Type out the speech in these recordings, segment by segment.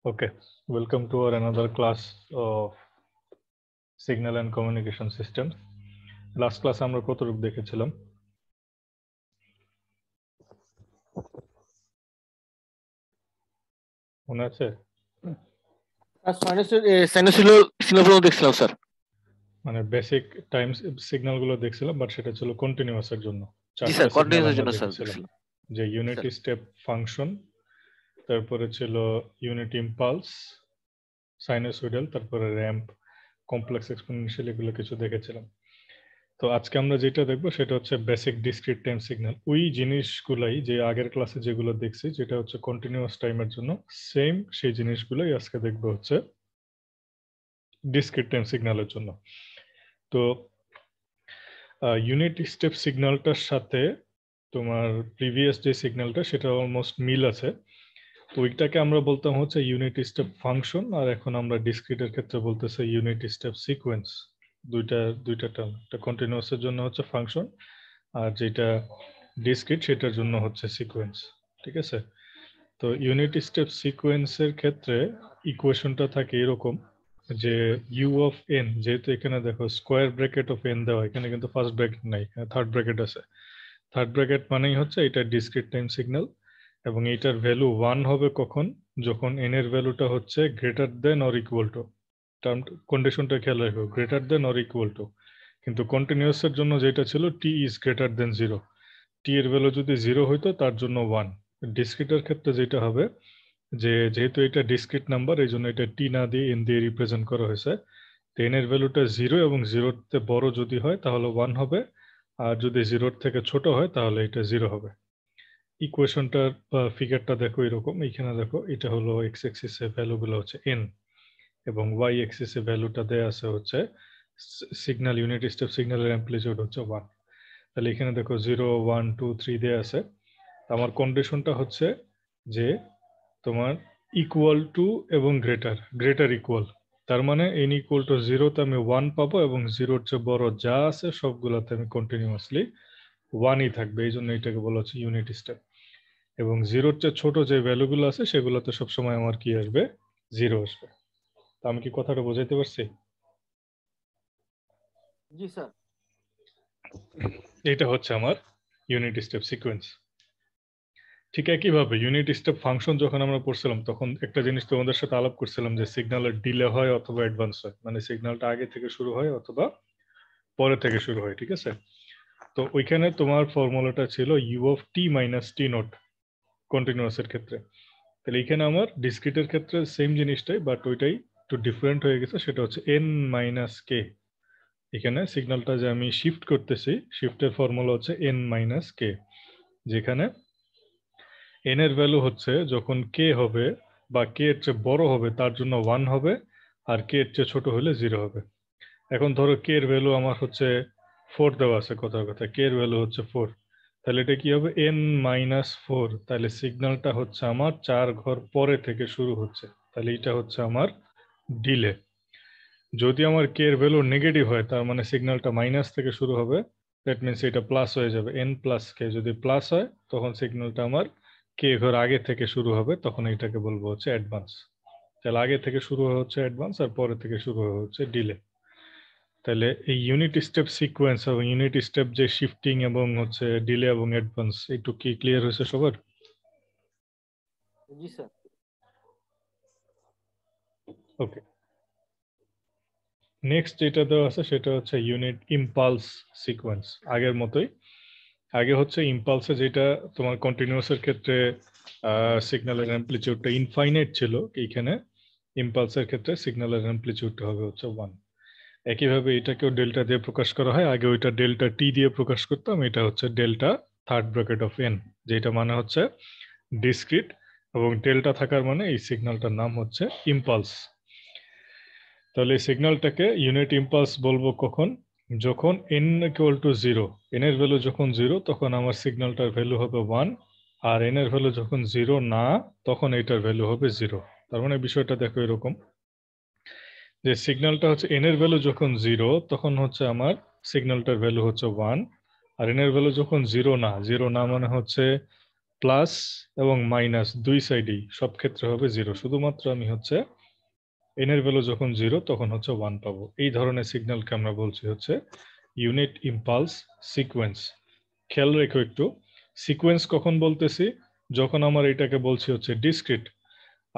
Okay, welcome to our another class of signal and communication systems. Last class আমরা কতটুকু দেখেছিলাম? মনে আছে? দেখছিলাম স্যার, মানে বেসিক টাইম সিগন্যাল গুলো দেখছিলাম, বাট সেটা ছিল কন্টিনিউয়াস এর জন্য। জি স্যার, চারটা সিগন্যাল কন্টিনিউসের আমরা জন্য স্যার দেখেছিলাম, দেখছিলাম। যে ইউনিট স্টেপ ফাংশন, তারপরে ছিল ইউনিট ইম্পালস, সাইনোসয়েডাল, তারপরে র্যাম্প, কমপ্লেক্স এক্সপোনেনশিয়াল, এগুলো কিছু দেখেছিলাম। তো আজকে আমরা যেটা দেখবো সেটা হচ্ছে বেসিক ডিসক্রিট টাইম সিগন্যাল। ওই জিনিসগুলাই যে আগের ক্লাসে যেগুলো দেখছি, যেটা হচ্ছে কন্টিনিউয়াস টাইমের জন্য, সেম সেই জিনিসগুলোই আজকে দেখবো হচ্ছে ডিসক্রিট টাইম সিগন্যালের জন্য। তো ইউনিট স্টেপ সিগন্যালটার সাথে তোমার প্রিভিয়াস যে সিগন্যালটা, সেটা অলমোস্ট মিল আছে। তো ওইটাকে আমরা বলতাম হচ্ছে ইউনিট স্টেপ ফাংশন, আর এখন আমরা ডিসক্রিটের ক্ষেত্রে বলতেছি ইউনিট স্টেপ সিকোয়েন্স। দুইটা টার্ম, একটা কন্টিনিউয়াসের জন্য হচ্ছে ফাংশন, আর যেটা ডিসক্রিট সেটার জন্য হচ্ছে সিকোয়েন্স। ঠিক আছে? তো ইউনিট স্টেপ সিকোয়েন্সের ক্ষেত্রে ইকুয়েশনটা থাকে এরকম, যে ইউ অফ এন, যেহেতু এখানে দেখো স্কোয়ার ব্র্যাকেট অফ এন দেওয়া, এখানে কিন্তু ফার্স্ট ব্র্যাকেট নাই, থার্ড ব্র্যাকেট আছে। থার্ড ব্র্যাকেট মানেই হচ্ছে এটা ডিসক্রিট টাইম সিগন্যাল, এবং এইটার ভ্যালু 1 হবে কখন? যখন এন এর ভ্যালুটা হচ্ছে greater than or equal to, term কন্ডিশনটা খেয়াল রাখো, greater than or equal to. কিন্তু কন্টিনিউয়াসের জন্য যেটা ছিল টি ইজ গ্রেটার দেন 0, টি এর ভ্যালু যদি 0 হইতো তার জন্য 1। ডিসক্রিটের ক্ষেত্রে যেটা হবে, যে যেহেতু এটা ডিসক্রিট নাম্বার, এই জন্য এটা টি না দিয়ে এন দিয়ে রিপ্রেজেন্ট করা হয়েছে। তো এন এর ভ্যালুটা 0 এবং 0-তে বড় যদি হয় তাহলে 1 হবে, আর যদি 0-র থেকে ছোট হয় তাহলে এটা 0 হবে। ইকুয়েশনটার ফিগারটা দেখো এরকম, এইখানে দেখো এটা হলো এক্স এক্সিসে ভ্যালুগুলো হচ্ছে এন, এবং ওয়াই এক্সিসে ভ্যালুটা দেয়া আছে হচ্ছে সিগন্যাল, ইউনিট স্টেপ সিগন্যালের অ্যাম্প্লিটিউড হচ্ছে 1। তাহলে এখানে দেখো 0, 1, 2, 3 দেয়া আছে। আমার কন্ডিশনটা হচ্ছে যে তোমার ইকুয়াল টু এবং গ্রেটার ইকুয়াল, তার মানে এন ইকুয়াল টু 0-তে আমি 1 পাবো, এবং 0-র চেয়ে বড় যা আছে সবগুলোতে আমি কন্টিনিউয়াসলি 1ই থাকবে, এই জন্য এটাকে বলা হচ্ছে ইউনিট স্টেপ। এবং 0-র চেয়ে ছোট যে ভ্যালুগুলো আছে সেগুলোতে সবসময় আমার কি আসবে? 0 আসবে। তো আমি কি কথাটা বোঝাইতে পারছি? জি স্যার। এটা হচ্ছে আমার ইউনিট স্টেপ সিকোয়েন্স। ঠিক একইভাবে ইউনিট স্টেপ ফাংশন যখন আমরা পড়ছিলাম, তখন একটা জিনিস তোমাদের সাথে আলাপ করছিলাম, যে সিগন্যালের ডিলে হয় অথবা অ্যাডভান্স হয়, মানে সিগন্যালটা আগে থেকে শুরু হয় অথবা পরে থেকে শুরু হয়। ঠিক আছে? তো ওইখানে তোমার ফর্মুলাটা ছিল u of t minus t naught কন্টিনিউয়াসের ক্ষেত্রে। তাহলে এখানে আমার ডিসক্রিটের ক্ষেত্রে সেম জিনিসটাই, বাট ওইটাই একটু ডিফারেন্ট হয়ে গেছে, সেটা হচ্ছে এন মাইনাস কে। এখানে সিগন্যালটা যে আমি শিফট করতেছি, শিফটের ফর্মুলা হচ্ছে এন মাইনাস কে, যেখানে এন এর ভ্যালু হচ্ছে যখন কে হবে বা কে এর চেয়ে বড় হবে তার জন্য 1 হবে, আর কে এর চেয়ে ছোট হলে 0 হবে। এখন ধরো কে এর ভ্যালু আমার হচ্ছে 4 দেওয়া আছে, কথার কথা কে এর ভ্যালু হচ্ছে 4, তাহলে এটা কি হবে? N minus 4। তাহলে সিগন্যালটা হচ্ছে আমার 4 ঘর পরে থেকে শুরু হচ্ছে, তাহলে এটা হচ্ছে আমার ডিলে। যদি আমার কে এর ভ্যালু নেগেটিভ হয়, তার মানে সিগন্যালটা মাইনাস থেকে শুরু হবে, দ্যাট মিনস এটা প্লাস হয়ে যাবে, এন প্লাস কে। যদি প্লাস হয় তখন সিগন্যালটা আমার কে ঘর আগে থেকে শুরু হবে, তখন এটাকে বলবো হচ্ছে অ্যাডভান্স। তাহলে আগে থেকে শুরু হচ্ছে অ্যাডভান্স, আর পরে থেকে শুরু হচ্ছে ডিলে। তাহলে এই ইউনিট স্টেপ সিকোয়েন্স এবং ইউনিট স্টেপ যে শিফটিং এবং হচ্ছে ডিলে এবং অ্যাডভান্স, একটু কি ক্লিয়ার হয়েছে সবার? জি স্যার। ওকে, নেক্সট যেটা দেওয়া আছে সেটা হচ্ছে ইউনিট ইম্পালস সিকোয়েন্স। আগের মতোই, আগে হচ্ছে ইম্পালসে যেটা তোমার কন্টিনিউয়াসের ক্ষেত্রে সিগন্যালের অ্যাম্প্লিটিউডটা ইনফাইনাইট ছিল, এইখানে ইম্পালসের ক্ষেত্রে সিগন্যালের অ্যাম্প্লিটিউডটা হবে হচ্ছে 1। একইভাবে এটাকেও ডেল্টা দিয়ে প্রকাশ করা হয়, আগে ওইটা ডেল্টা টি দিয়ে প্রকাশ করতাম, এটা হচ্ছে delta third bracket of N, যেটা মানে হচ্ছে ডিসক্রিট, এবং ডেল্টা থাকার মানে এই সিগন্যালটার নাম হচ্ছে ইম্পালস। তাহলে এই সিগন্যালটাকে ইউনিট ইম্পালস বলবো কখন? যখন এন ইকুয়াল টু 0, এন এর ভ্যালু যখন 0 তখন আমার সিগন্যালটার ভ্যালু হবে 1, আর এন এর ভ্যালু যখন 0 না, তখন এটার ভ্যালু হবে 0। তার মানে বিষয়টা দেখো এরকম, যে সিগন্যালটা হচ্ছে এন এর ভ্যালু যখন 0 তখন হচ্ছে আমার সিগন্যালটার ভ্যালু হচ্ছে 1, আর এন এর ভ্যালু যখন 0 না মানে হচ্ছে প্লাস এবং মাইনাস দুই সাইডেই সব ক্ষেত্রে হবে 0, শুধুমাত্র আমি হচ্ছে n এর ভ্যালু যখন 0 তখন হচ্ছে 1 পাবো। এই ধরনের সিগন্যালকে আমরা বলছি হচ্ছে ইউনিট ইম্পালস সিকোয়েন্স। খেয়াল রেখো একটু, সিকোয়েন্স কখন বলতেছি, যখন আমার এটাকে বলছি হচ্ছে ডিসক্রিট,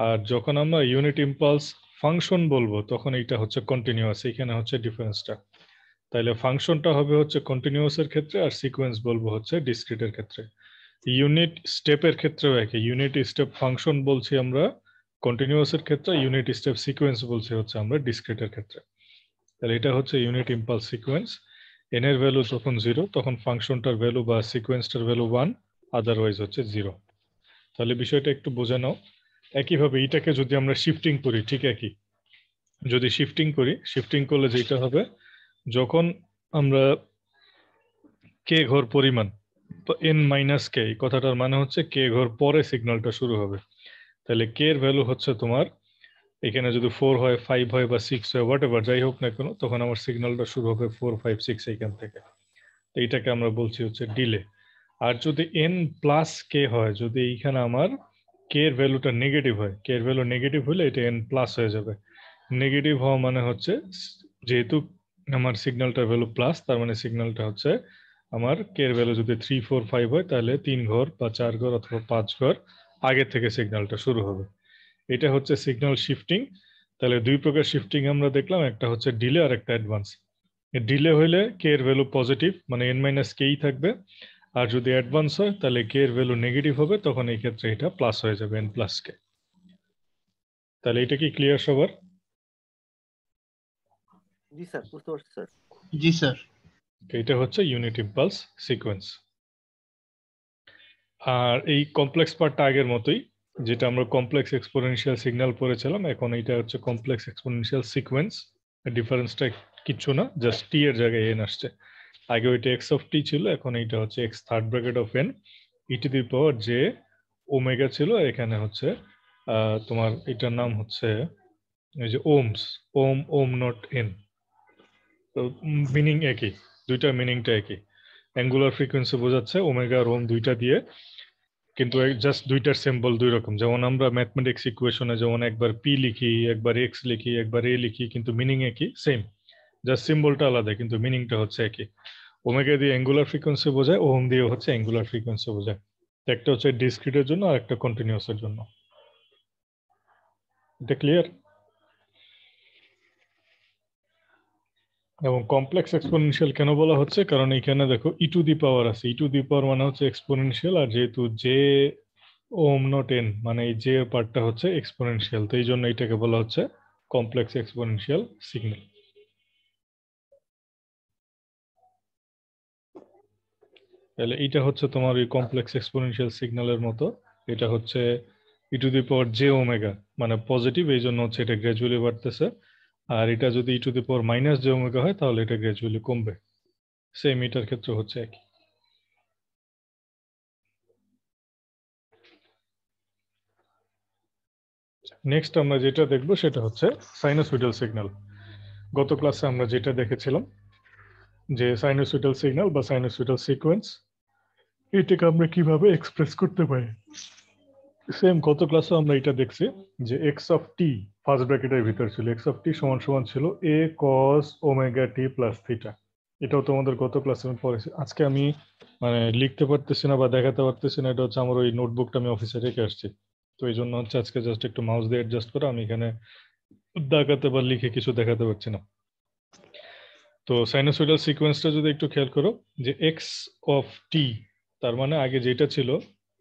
আর যখন আমরা ইউনিট ইম্পালস ফাংশন বলবো তখন এইটা হচ্ছে কন্টিনিউয়াস। এখানে হচ্ছে ডিফারেন্সটা। তাইলে ফাংশনটা হবে হচ্ছে কন্টিনিউয়াসের ক্ষেত্রে, আর সিকোয়েন্স বলবো হচ্ছে ডিসক্রিটের ক্ষেত্রে। ইউনিট স্টেপের ক্ষেত্রেও একই, ইউনিট স্টেপ ফাংশন বলছি আমরা কন্টিনিউয়াসের ক্ষেত্রে, ইউনিট স্টেপ সিকোয়েন্স বলছি হচ্ছে আমরা ডিসক্রিটের ক্ষেত্রে। তাহলে এটা হচ্ছে ইউনিট ইম্পালস সিকোয়েন্স। এন এর ভ্যালু যখন 0 তখন ফাংশনটার ভ্যালু বা সিকোয়েন্সটার ভ্যালু 1, আদারওয়াইজ হচ্ছে 0। তাহলে বিষয়টা একটু বোঝে নাও। একইভাবে এটাকে যদি আমরা শিফটিং করি, ঠিক একই, যদি শিফটিং করি, শিফটিং করলে যেটা হবে, যখন আমরা কে ঘর পরিমাণ এন মাইনাস কে, এই কথাটার মানে হচ্ছে কে ঘর পরে সিগন্যালটা শুরু হবে। তাহলে কে এর ভ্যালু হচ্ছে তোমার, এখানে যদি 4 হয়, 5 হয় বা 6 হয়, হোয়াট এভার যাই হোক না কেন, তখন আমার সিগন্যালটা শুরু হবে 4, 5, 6 এইখান থেকে। তো এইটাকে আমরা বলছি হচ্ছে ডিলে। আর যদি এন প্লাস কে হয়, যদি এইখানে আমার কে এর ভ্যালুটা নেগেটিভ হয়, কে এর ভ্যালু নেগেটিভ হলে এটা এন প্লাস হয়ে যাবে। নেগেটিভ হওয়া মানে হচ্ছে যেহেতু আমার সিগন্যালটার ভ্যালু প্লাস, তার মানে সিগন্যালটা হচ্ছে আমার কে এর ভ্যালু যদি 3, 4, 5 হয়, তাহলে 3 ঘর বা 4 ঘর অথবা 5 ঘর আগের থেকে সিগন্যালটা শুরু হবে। এটা হচ্ছে সিগন্যাল শিফটিং। তাহলে দুই প্রকার শিফটিং আমরা দেখলাম, একটা হচ্ছে ডিলে আর একটা অ্যাডভান্স। ডিলে হইলে কে এর ভ্যালু পজিটিভ, মানে এন মাইনাস কেই থাকবে। আর যদি অ্যাডভান্স হয় তাহলে কে এর ভ্যালু নেগেটিভ হবে, তখন এই ক্ষেত্রে এটা প্লাস হয়ে যাবে, এন প্লাস কে। তাহলে এটা কি ক্লিয়ার সবার? জি স্যার, বুঝতে পারছি স্যার। জি স্যার। এটা হচ্ছে ইউনিট ইম্পালস সিকোয়েন্স। আর এই কমপ্লেক্স পার্টটা আগের মতোই, যেটা আমরা কমপ্লেক্স এক্সপোনেনশিয়াল সিগন্যাল পড়েছিলাম, এখন এটা হচ্ছে কমপ্লেক্স এক্সপোনেনশিয়াল সিকোয়েন্স। ডিফারেন্সটা কিছু না, জাস্ট টি এর জায়গায় এন আসছে। আগে ওইটা এক্স অফ টি ছিল, এখন এইটা হচ্ছে x third bracket of N E to the power j omega ছিল। এখানে হচ্ছে তোমার এটার নাম হচ্ছে এই যে ohms, Om Om not an. তো মিনিং একই, দুইটা মিনিংটা একই। অ্যাঙ্গুলার ফ্রিকোয়েন্সি বোঝাচ্ছে ওমেগা আর ওম দুইটা দিয়ে, কিন্তু জাস্ট দুইটার সিম্বল দুই রকম। যেমন আমরা ম্যাথমেটিক্স ইকুয়েশনে যেমন একবার পি লিখি, একবার এক্স লিখি, একবার এ লিখি, কিন্তু মিনিং একই, সেম, জাস্ট সিম্বলটা আলাদা, কিন্তু মিনিংটা হচ্ছে একই। ওমেগা দিয়ে অ্যাঙ্গুলার ফ্রিকোয়েন্সি বোঝায়, ওম দিয়ে হচ্ছে অ্যাঙ্গুলার ফ্রিকোয়েন্সি বোঝায়। একটা হচ্ছে ডিসক্রিটের জন্য আর একটা কন্টিনিউয়াসের জন্য। এটা ক্লিয়ার? এবং কমপ্লেক্স এক্সপোনেনশিয়াল কেন বলা হচ্ছে, কারণ এখানে দেখো ই টু দি পাওয়ার আছে, ই টু দি পাওয়ার মানে হচ্ছে এক্সপোনেনশিয়াল, আর যেহেতু জে ওম নট এন মানে এই জে পার্টটা হচ্ছে এক্সপোনেনশিয়াল, তো এই জন্য এটাকে বলা হচ্ছে কমপ্লেক্স এক্সপোনেনশিয়াল সিগন্যাল। তাহলে এইটা হচ্ছে তোমার ওই কমপ্লেক্স এক্সপোনেনশিয়াল সিগন্যালের মতো। এটা হচ্ছে e to the power j omega, মানে পজিটিভ, এই জন্য হচ্ছে এটা গ্র্যাজুয়ালি বাড়তেছে। আর এটা যদি e to the power minus j omega হয়, তাহলে এটা গ্র্যাজুয়ালি কমবে। সেম এটার ক্ষেত্রে হচ্ছে একই। নেক্সট আমরা যেটা দেখবো সেটা হচ্ছে সাইনোসয়েডাল সিগন্যাল। গত ক্লাসে আমরা যেটা দেখেছিলাম যে সাইনোসয়েডাল সিগন্যাল বা সাইনোসয়েডাল সিকোয়েন্স, এটাকে আমরা কিভাবে এক্সপ্রেস করতে পারি। সেম গত ক্লাসে আমরা এটা দেখছি যে এক্স অফ টি ফার্স্ট ব্র্যাকেটের ভিতর ছিল, এক্স অফ টি সমান সমান ছিল এ কস ওমেগা টি প্লাস থিটা। এটাও তোমাদের গত ক্লাসে আমি পড়েছি। আজকে আমি মানে লিখতে পারতেছি না বা দেখাতে পারতেছি না, এটা হচ্ছে আমার ওই নোটবুকটা আমি অফিসে রেখে আসছি, তো এই জন্য হচ্ছে আজকে জাস্ট একটু মাউস দিয়ে অ্যাডজাস্ট করে আমি এখানে দেখাতে বা লিখে কিছু দেখাতে পারছি না। তো সাইনোসয়েডাল সিকোয়েন্সটা যদি একটু খেয়াল করো, যে এক্স অফ টি, তার মানে আগে যেটা ছিল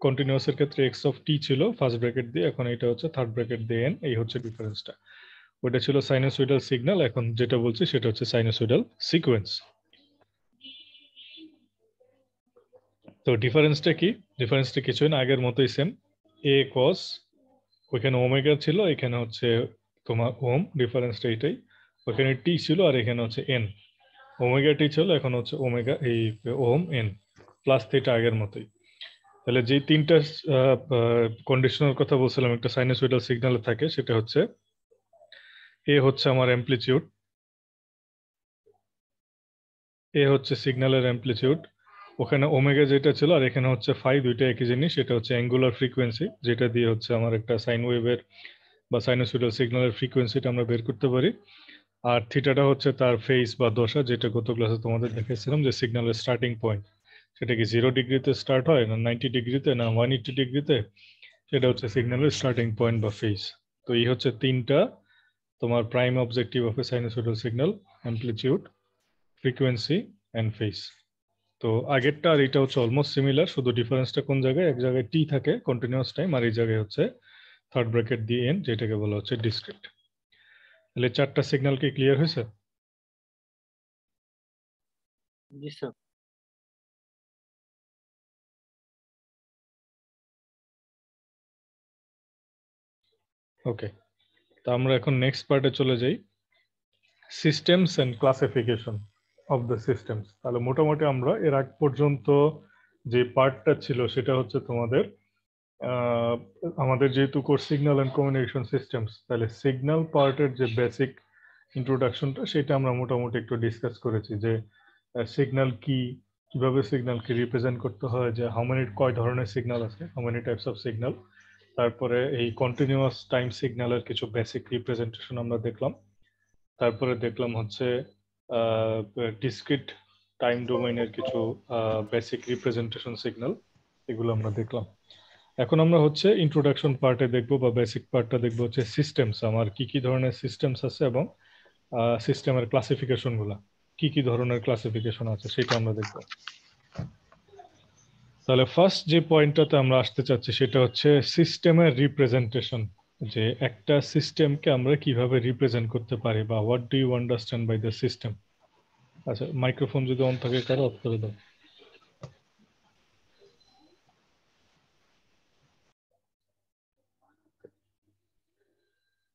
কন্টিনিউয়াসের ক্ষেত্রে এক্স অফ টি ছিল ফার্স্ট ব্র্যাকেট দিয়ে, এখন এটা হচ্ছে থার্ড ব্র্যাকেট দিয়ে এন, এই হচ্ছে ডিফারেন্সটা। ওটা ছিল সাইনোসয়েডাল সিগন্যাল, এখন যেটা বলছি সেটা হচ্ছে সাইনোসয়েডাল সিকোয়েন্স। তো ডিফারেন্সটা কি? ডিফারেন্সটা কিছুই না, আগের মতোই সেম। এ কস, ওইখানে ওমেগা ছিল, এখানে হচ্ছে তোমার ওম, ডিফারেন্সটা এটাই। ওখানে টি ছিল আর এখানে হচ্ছে এন। ওমেগা টি ছিল, এখন হচ্ছে ওমেগা এই ওম এন প্লাস থিটা আগের মতোই। তাহলে যে তিনটা কন্ডিশনের কথা বলছিলাম একটা সাইনোসয়েডাল সিগন্যালে থাকে, সেটা হচ্ছে এ হচ্ছে আমার অ্যামপ্লিটিউড, এ হচ্ছে সিগন্যালের অ্যামপ্লিটিউড, ওখানে ওমেগা যেটা ছিল আর এখানে হচ্ছে ফাই, দুইটা একই জিনিস। এটা হচ্ছে অ্যাঙ্গুলার ফ্রিকোয়েন্সি, যেটা দিয়ে হচ্ছে আমার একটা সাইন ওয়েভের বা সাইনোসয়েডাল সিগন্যালের ফ্রিকোয়েন্সিটা আমরা বের করতে পারি। আর থিটাটা হচ্ছে তার ফেজ বা দশা, যেটা গত ক্লাসে তোমাদের দেখাইছিলাম যে সিগন্যালের স্টার্টিং পয়েন্ট, সেটা কি 0 ডিগ্রিতে স্টার্ট হয় না 90 ডিগ্রিতে না 180 ডিগ্রিতে, সেটা হচ্ছে সিগন্যালের স্টার্টিং পয়েন্ট বা ফেজ। তো এই হচ্ছে তিনটা তোমার prime objective of A sinusoidal signal: amplitude, frequency and phase. তো আগেরটা আর এটা হচ্ছে অলমোস্ট সিমিলার, শুধু ডিফারেন্সটা কোন জায়গায়, এক জায়গায় টি থাকে কন্টিনিউয়াস টাইম, আর এই জায়গায় হচ্ছে থার্ড ব্র্যাকেট দিয়ে এন, যেটাকে বলা হচ্ছে ডিসক্রিট। তাহলে চারটা সিগন্যাল কি ক্লিয়ার হয়েছে? জি স্যার। ওকে, তো আমরা এখন নেক্সট পার্টে চলে যাই, systems and classification of the systems. তাহলে মোটামুটি আমরা এর আগ পর্যন্ত যে পার্টটা ছিল সেটা হচ্ছে তোমাদের আমাদের যেহেতু course signal and communication systems, তাহলে সিগন্যাল পার্টের যে বেসিক ইন্ট্রোডাকশনটা সেটা আমরা মোটামুটি একটু ডিসকাস করেছি, যে সিগন্যাল কি, কিভাবে সিগন্যালকে রিপ্রেজেন্ট করতে হয়, যে কয় ধরনের সিগন্যাল আছে, how many types of signal. তারপরে এই কন্টিনিউয়াস টাইম সিগন্যালের কিছু বেসিক রিপ্রেজেন্টেশন আমরা দেখলাম। তারপরে দেখলাম হচ্ছে ডিসক্রিট টাইম ডোমেইনের কিছু বেসিক রিপ্রেজেন্টেশন সিগন্যাল, এগুলো আমরা দেখলাম। এখন আমরা হচ্ছে ইন্ট্রোডাকশন পার্টে দেখবো বা বেসিক পার্টটা দেখবো হচ্ছে সিস্টেমস, আমার কি কি ধরনের সিস্টেমস আছে এবং সিস্টেমের ক্লাসিফিকেশন গুলা, কি কি ধরনের ক্লাসিফিকেশন আছে সেটা আমরা দেখবো। তাহলে ফার্স্ট যে পয়েন্টটাতে আমরা আসতে চাচ্ছি সেটা হচ্ছে সিস্টেমের রিপ্রেজেন্টেশন, যে একটা সিস্টেমকে আমরা কিভাবে রিপ্রেজেন্ট করতে পারি, বা what do you understand by the system. আচ্ছা, মাইক্রোফোন যদি অন থাকে কারো অফ করে দাও।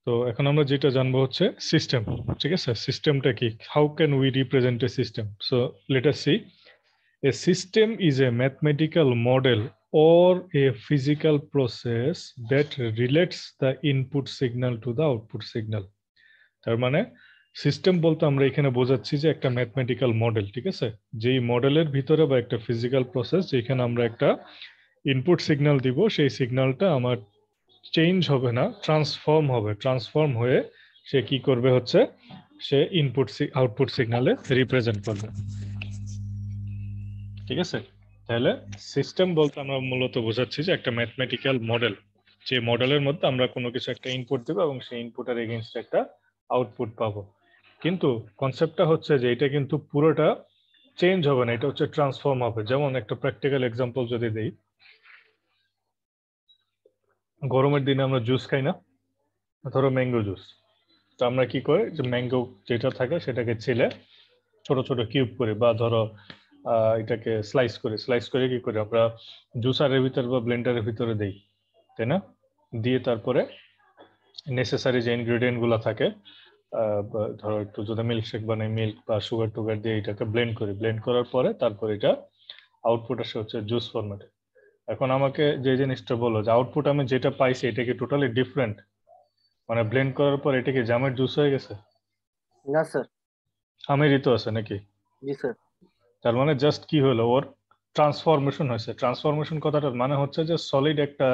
তো এখন আমরা যেটা জানবো হচ্ছে সিস্টেম, ঠিক আছে? সিস্টেমটা কি, how can we represent a system? So let us see, a system is a mathematical model or a physical process that relates the input signal to the output signal. তার মানে সিস্টেম বলতে আমরা এখানে বোঝাচ্ছি যে একটা ম্যাথমেটিক্যাল মডেল, ঠিক আছে, যেই মডেলের ভিতরে বা একটা ফিজিক্যাল প্রসেস যেখানে আমরা একটা ইনপুট সিগন্যাল দিব, সেই সিগন্যালটা আমার চেঞ্জ হবে না, ট্রান্সফর্ম হবে, ট্রান্সফর্ম হয়ে সে কি করবে হচ্ছে সে ইনপুট আউটপুট সিগন্যালে রিপ্রেজেন্ট করবে, ঠিক আছে? তাহলে সিস্টেম বলতে আমরা মূলত বোঝাচ্ছি যে একটা ম্যাথমেটিক্যাল মডেল, যে মডেলের মধ্যে আমরা কোনো কিছু একটা ইনপুট দেবো এবং সেই ইনপুটের এগেইনস্ট একটা আউটপুট পাবো। কিন্তু কনসেপ্টটা হচ্ছে যে এটা কিন্তু পুরোটা চেঞ্জ হবে না, এটা হচ্ছে ট্রান্সফর্ম হবে। যেমন একটা প্র্যাকটিক্যাল এক্সাম্পল যদি দেই, গরমের দিনে আমরা জুস খাই না, ধরো ম্যাঙ্গো জুস। তো আমরা কি করি, যে ম্যাঙ্গো যেটা থাকে সেটাকে ছিলে ছোট ছোট কিউব করে, বা ধরো এটাকে স্লাইস করে কি করি আমরা জুসারের ভিতরে বা ব্লেন্ডারের ভিতরে দেই, তাই না? দিয়ে তারপরে নেসেসারি যে ইনগ্রেডিয়েন্ট গুলো থাকে, ধরো একটু যদি মিল্কশেক বানাই, মিল্ক বা সুগার টুগার দিয়ে এটাকে ব্লেন্ড করি, ব্লেন্ড করার পরে তারপর এটা আউটপুট আসে হচ্ছে জুস ফরম্যাটে। এখন আমাকে যে জিনিসটা বলো যে আউটপুট আমি যেটা পাইছি এটা কি টোটালি ডিফারেন্ট, মানে ব্লেন্ড করার পর এটা কি জামের জুস হয়ে গেছে? না স্যার। আমেরই তো আছে নাকি? জি স্যার। তার মানে জাস্ট কি হলো, ওর ট্রান্সফরমেশন হয়েছে। ট্রান্সফরমেশন কথাটার মানে হচ্ছে যে সলিড একটা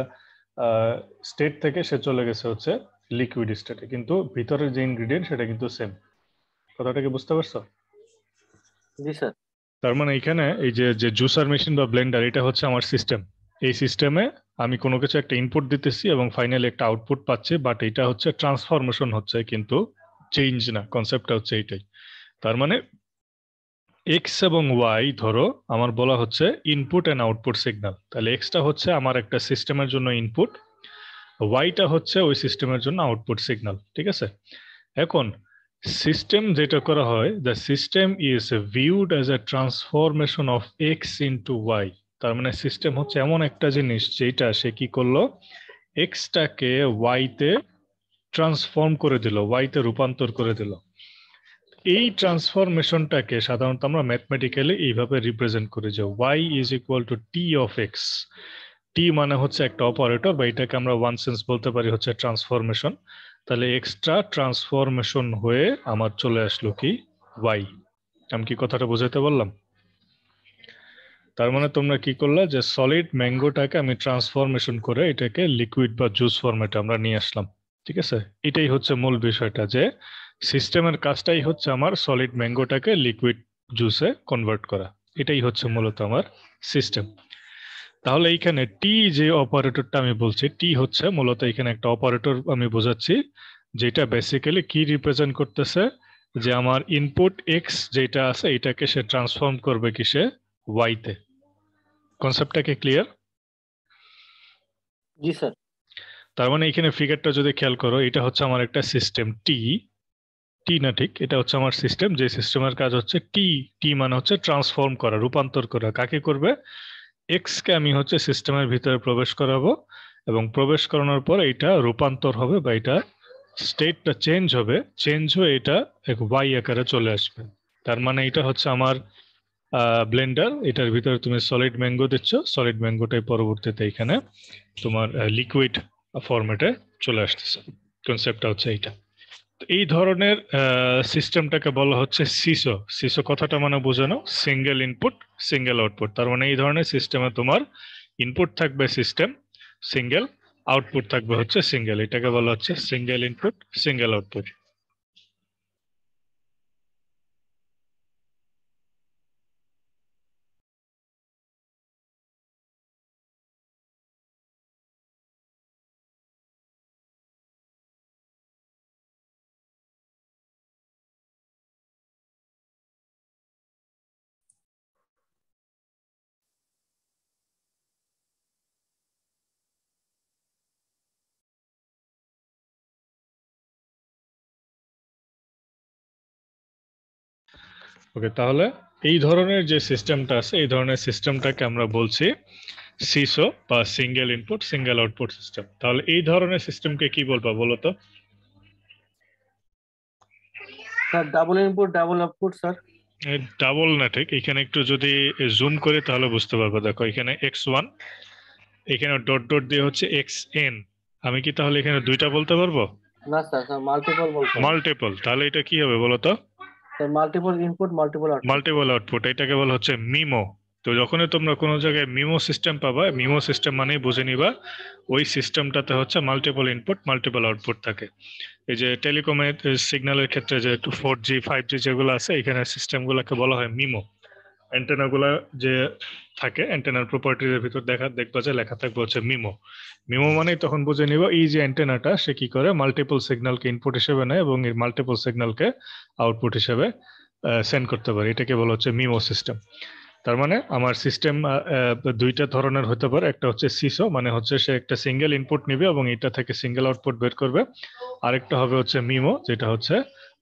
স্টেট থেকে সে চলে গেছে হচ্ছে লিকুইড স্টেটে, কিন্তু ভিতরের যে ইনগ্রিডিয়েন্ট সেটা কিন্তু সেম। কথাটা কি বুঝতে পারছো? জি স্যার। তার মানে এখানে এই যে যে জুসার মেশিন বা ব্লেন্ডার, এটা হচ্ছে আমার সিস্টেম। এই সিস্টেমে আমি কোনো কিছু একটা ইনপুট দিতেছি এবং ফাইনালি একটা আউটপুট পাচ্ছি, বাট এটা হচ্ছে ট্রান্সফরমেশন হচ্ছে, কিন্তু চেঞ্জ না। কনসেপ্টটা হচ্ছে এইটাই। তার মানে এক্স এবং ওয়াই ধরো আমার বলা হচ্ছে ইনপুট অ্যান্ড আউটপুট সিগন্যাল, তাহলে এক্সটা হচ্ছে আমার একটা সিস্টেমের জন্য ইনপুট, ওয়াইটা হচ্ছে ওই সিস্টেমের জন্য আউটপুট সিগন্যাল, ঠিক আছে? এখন সিস্টেম যেটা করা হয়, the system is viewed as a transformation of X into Y. তার মানে সিস্টেম হচ্ছে এমন একটা জিনিস যেটা সে কি করলো, এক্সটাকে ওয়াইতে ট্রান্সফর্ম করে দিল, ওয়াইতে রূপান্তর করে দিল। এই ট্রান্সফরমেশনটাকে সাধারণত আমরা ম্যাথমেটিক্যালি এইভাবে রিপ্রেজেন্ট করি যে y is equal to t of x. T মানে হচ্ছে একটা অপারেটর, বা এটাকে আমরা ওয়ান সেন্স বলতে পারি হচ্ছে ট্রান্সফরমেশন। তাহলে এক্সট্রা ট্রান্সফরমেশন হয়ে আমার চলে আসলো কি ওয়াই। আমি কি কথাটা বোঝাতে বললাম? তার মানে তোমরা কি করলে যে সলিড ম্যাঙ্গোটাকে আমি ট্রান্সফরমেশন করে এটাকে লিকুইড বা জুস ফরম্যাটে আমরা নিয়ে আসলাম। ঠিক আছে, এটাই হচ্ছে মূল বিষয়টা, যে সিস্টেমের কাজটাই হচ্ছে আমার সলিড ম্যাঙ্গোটাকে লিকুইড জুসে কনভার্ট করা। এটাই হচ্ছে মূলত আমার সিস্টেম। তাহলে এইখানে টি যে অপারেটরটা আমি বলছি, টি হচ্ছে মূলত এখানে একটা অপারেটর আমি বোঝাচ্ছি, যেটা বেসিক্যালি কি রিপ্রেজেন্ট করতেছে, যে আমার ইনপুট এক্স যেটা আছে এটাকে সে ট্রান্সফর্ম করবে কিসে, ওয়াইতে। কনসেপ্টটা কি ক্লিয়ার? জি স্যার। তার মানে এখানে ফিগারটা যদি খেয়াল করো, এটা হচ্ছে আমার একটা সিস্টেম টি। টি না, ঠিক, এটা হচ্ছে আমার সিস্টেম, যে সিস্টেমের কাজ হচ্ছে টি। টি মানে হচ্ছে ট্রান্সফর্ম করা, রূপান্তর করা। কাকে করবে? এক্স কে আমি হচ্ছে সিস্টেমের ভিতরে প্রবেশ করাবো, এবং প্রবেশ করানোর পর এটা রূপান্তর হবে বা এটা স্টেটটা চেঞ্জ হবে, চেঞ্জ হয়ে এটা এক ওয়াই আকারে চলে আসবে। তার মানে এটা হচ্ছে আমার ব্লেন্ডার, এটার ভিতরে তুমি সলিড ম্যাঙ্গো দিচ্ছ, সলিড ম্যাঙ্গোটাই পরবর্তীতে এখানে তোমার লিকুইড ফরম্যাটে চলে আসতেছে। কনসেপ্টটা হচ্ছে এইটা। তো এই ধরনের সিস্টেমটাকে বলা হচ্ছে সিসো। সিসো কথাটা মানে বোঝানো সিঙ্গেল ইনপুট সিঙ্গেল আউটপুট। তার মানে এই ধরনের সিস্টেমে তোমার ইনপুট থাকবে সিস্টেম সিঙ্গেল, আউটপুট থাকবে হচ্ছে সিঙ্গেল। এটাকে বলা হচ্ছে সিঙ্গেল ইনপুট সিঙ্গেল আউটপুট। ওকে, তাহলে এই ধরনের যে সিস্টেমটা আছে, এই ধরনের সিস্টেমটাকে আমরা বলছি সিসো বা single input single output system. তাহলে এই ধরনের সিস্টেমকে কি বলবো বলো তো? Sir double input double output sir. Double না, ঠিক, এখানে একটু যদি জুম করি তাহলে বুঝতে পারবো। দেখো এখানে x1, এখানে ডট ডট দিয়ে হচ্ছে xn। আমি কি তাহলে এখানে দুইটা বলতে পারবো? না স্যার, স্যার মাল্টিপল বলতে হবে। মাল্টিপল। তাহলে এটা কি হবে বলো তো? Sir multiple input multiple output. Multiple output, এটাকে বলা হচ্ছে মিমো। তো যখনই তোমরা কোনো জায়গায় মিমো সিস্টেম পাবা, মিমো সিস্টেম মানেই বুঝে নিবা ওই সিস্টেমটাতে হচ্ছে মাল্টিপল ইনপুট মাল্টিপল আউটপুট থাকে। এই যে টেলিকমের সিগন্যালের ক্ষেত্রে যে 4G 5G যেগুলো আছে, এখানে সিস্টেমগুলোকে বলা হয় মিমো। অ্যান্টেনাগুলো যে থাকে, অ্যান্টেনার প্রপার্টিজের ভিতর দেখবা যে লেখা থাকবে হচ্ছে মিমো। মিমো মানে তখন বুঝে নিব এই যে অ্যান্টেনাটা সে কি করে মাল্টিপল সিগন্যালকে ইনপুট হিসেবে নেয় এবং এই মাল্টিপল সিগন্যালকে আউটপুট হিসেবে সেন্ড করতে পারে। এটাকে বলা হচ্ছে মিমো সিস্টেম। তার মানে আমার সিস্টেম দুইটা ধরনের হতে পারে। একটা হচ্ছে সিসো, মানে হচ্ছে সে একটা সিঙ্গেল ইনপুট নিবে এবং এটা থেকে সিঙ্গেল আউটপুট বের করবে। আরেকটা হবে হচ্ছে মিমো, যেটা হচ্ছে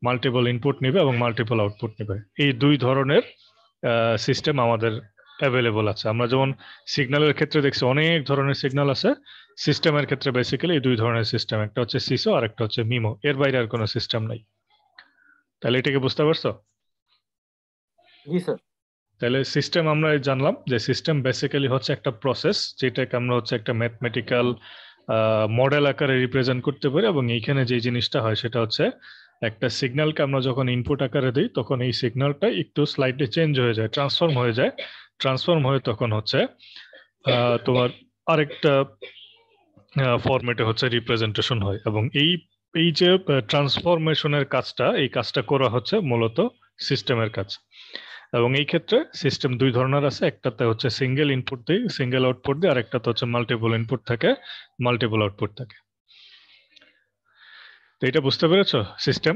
মাল্টিপল ইনপুট নিবে এবং মাল্টিপল আউটপুট নিবে। এই দুই ধরনের সিস্টেম আমাদের অ্যাভেলেবল আছে। আমরা যেমন সিগন্যালের ক্ষেত্রে দেখছি অনেক ধরনের সিগন্যাল আছে, সিস্টেমের ক্ষেত্রে বেসিক্যালি এই দুই ধরনের সিস্টেম, একটা হচ্ছে সিসো আর একটা হচ্ছে মিমো। এর বাইরে আর কোনো সিস্টেম নাই। তাহলে এটাকে বুঝতে পারছো? জি স্যার। তাহলে সিস্টেম আমরা জানলাম যে সিস্টেম বেসিক্যালি হচ্ছে একটা প্রসেস, যেটাকে আমরা হচ্ছে একটা ম্যাথমেটিক্যাল মডেল আকারে রিপ্রেজেন্ট করতে পারি। এবং এইখানে যে জিনিসটা হয় সেটা হচ্ছে একটা সিগন্যালকে আমরা যখন ইনপুট আকারে দিই তখন এই সিগন্যালটা একটু স্লাইডলি চেঞ্জ হয়ে যায়, ট্রান্সফর্ম হয়ে যায়। ট্রান্সফর্ম হয়ে তখন হচ্ছে তোমার আরেকটা ফরম্যাটে হচ্ছে রিপ্রেজেন্টেশন হয়। এবং এই এই যে ট্রান্সফরমেশনের কাজটা, এই কাজটা করা হচ্ছে মূলত সিস্টেমের কাজ। এবং এই ক্ষেত্রে সিস্টেম দুই ধরনের আছে, একটাতে হচ্ছে সিঙ্গেল ইনপুট দিয়ে সিঙ্গেল আউটপুট দিয়ে, আর একটাতে হচ্ছে মাল্টিপল ইনপুট থাকে মাল্টিপল আউটপুট থাকে। তো এটা বুঝতে পেরেছো সিস্টেম?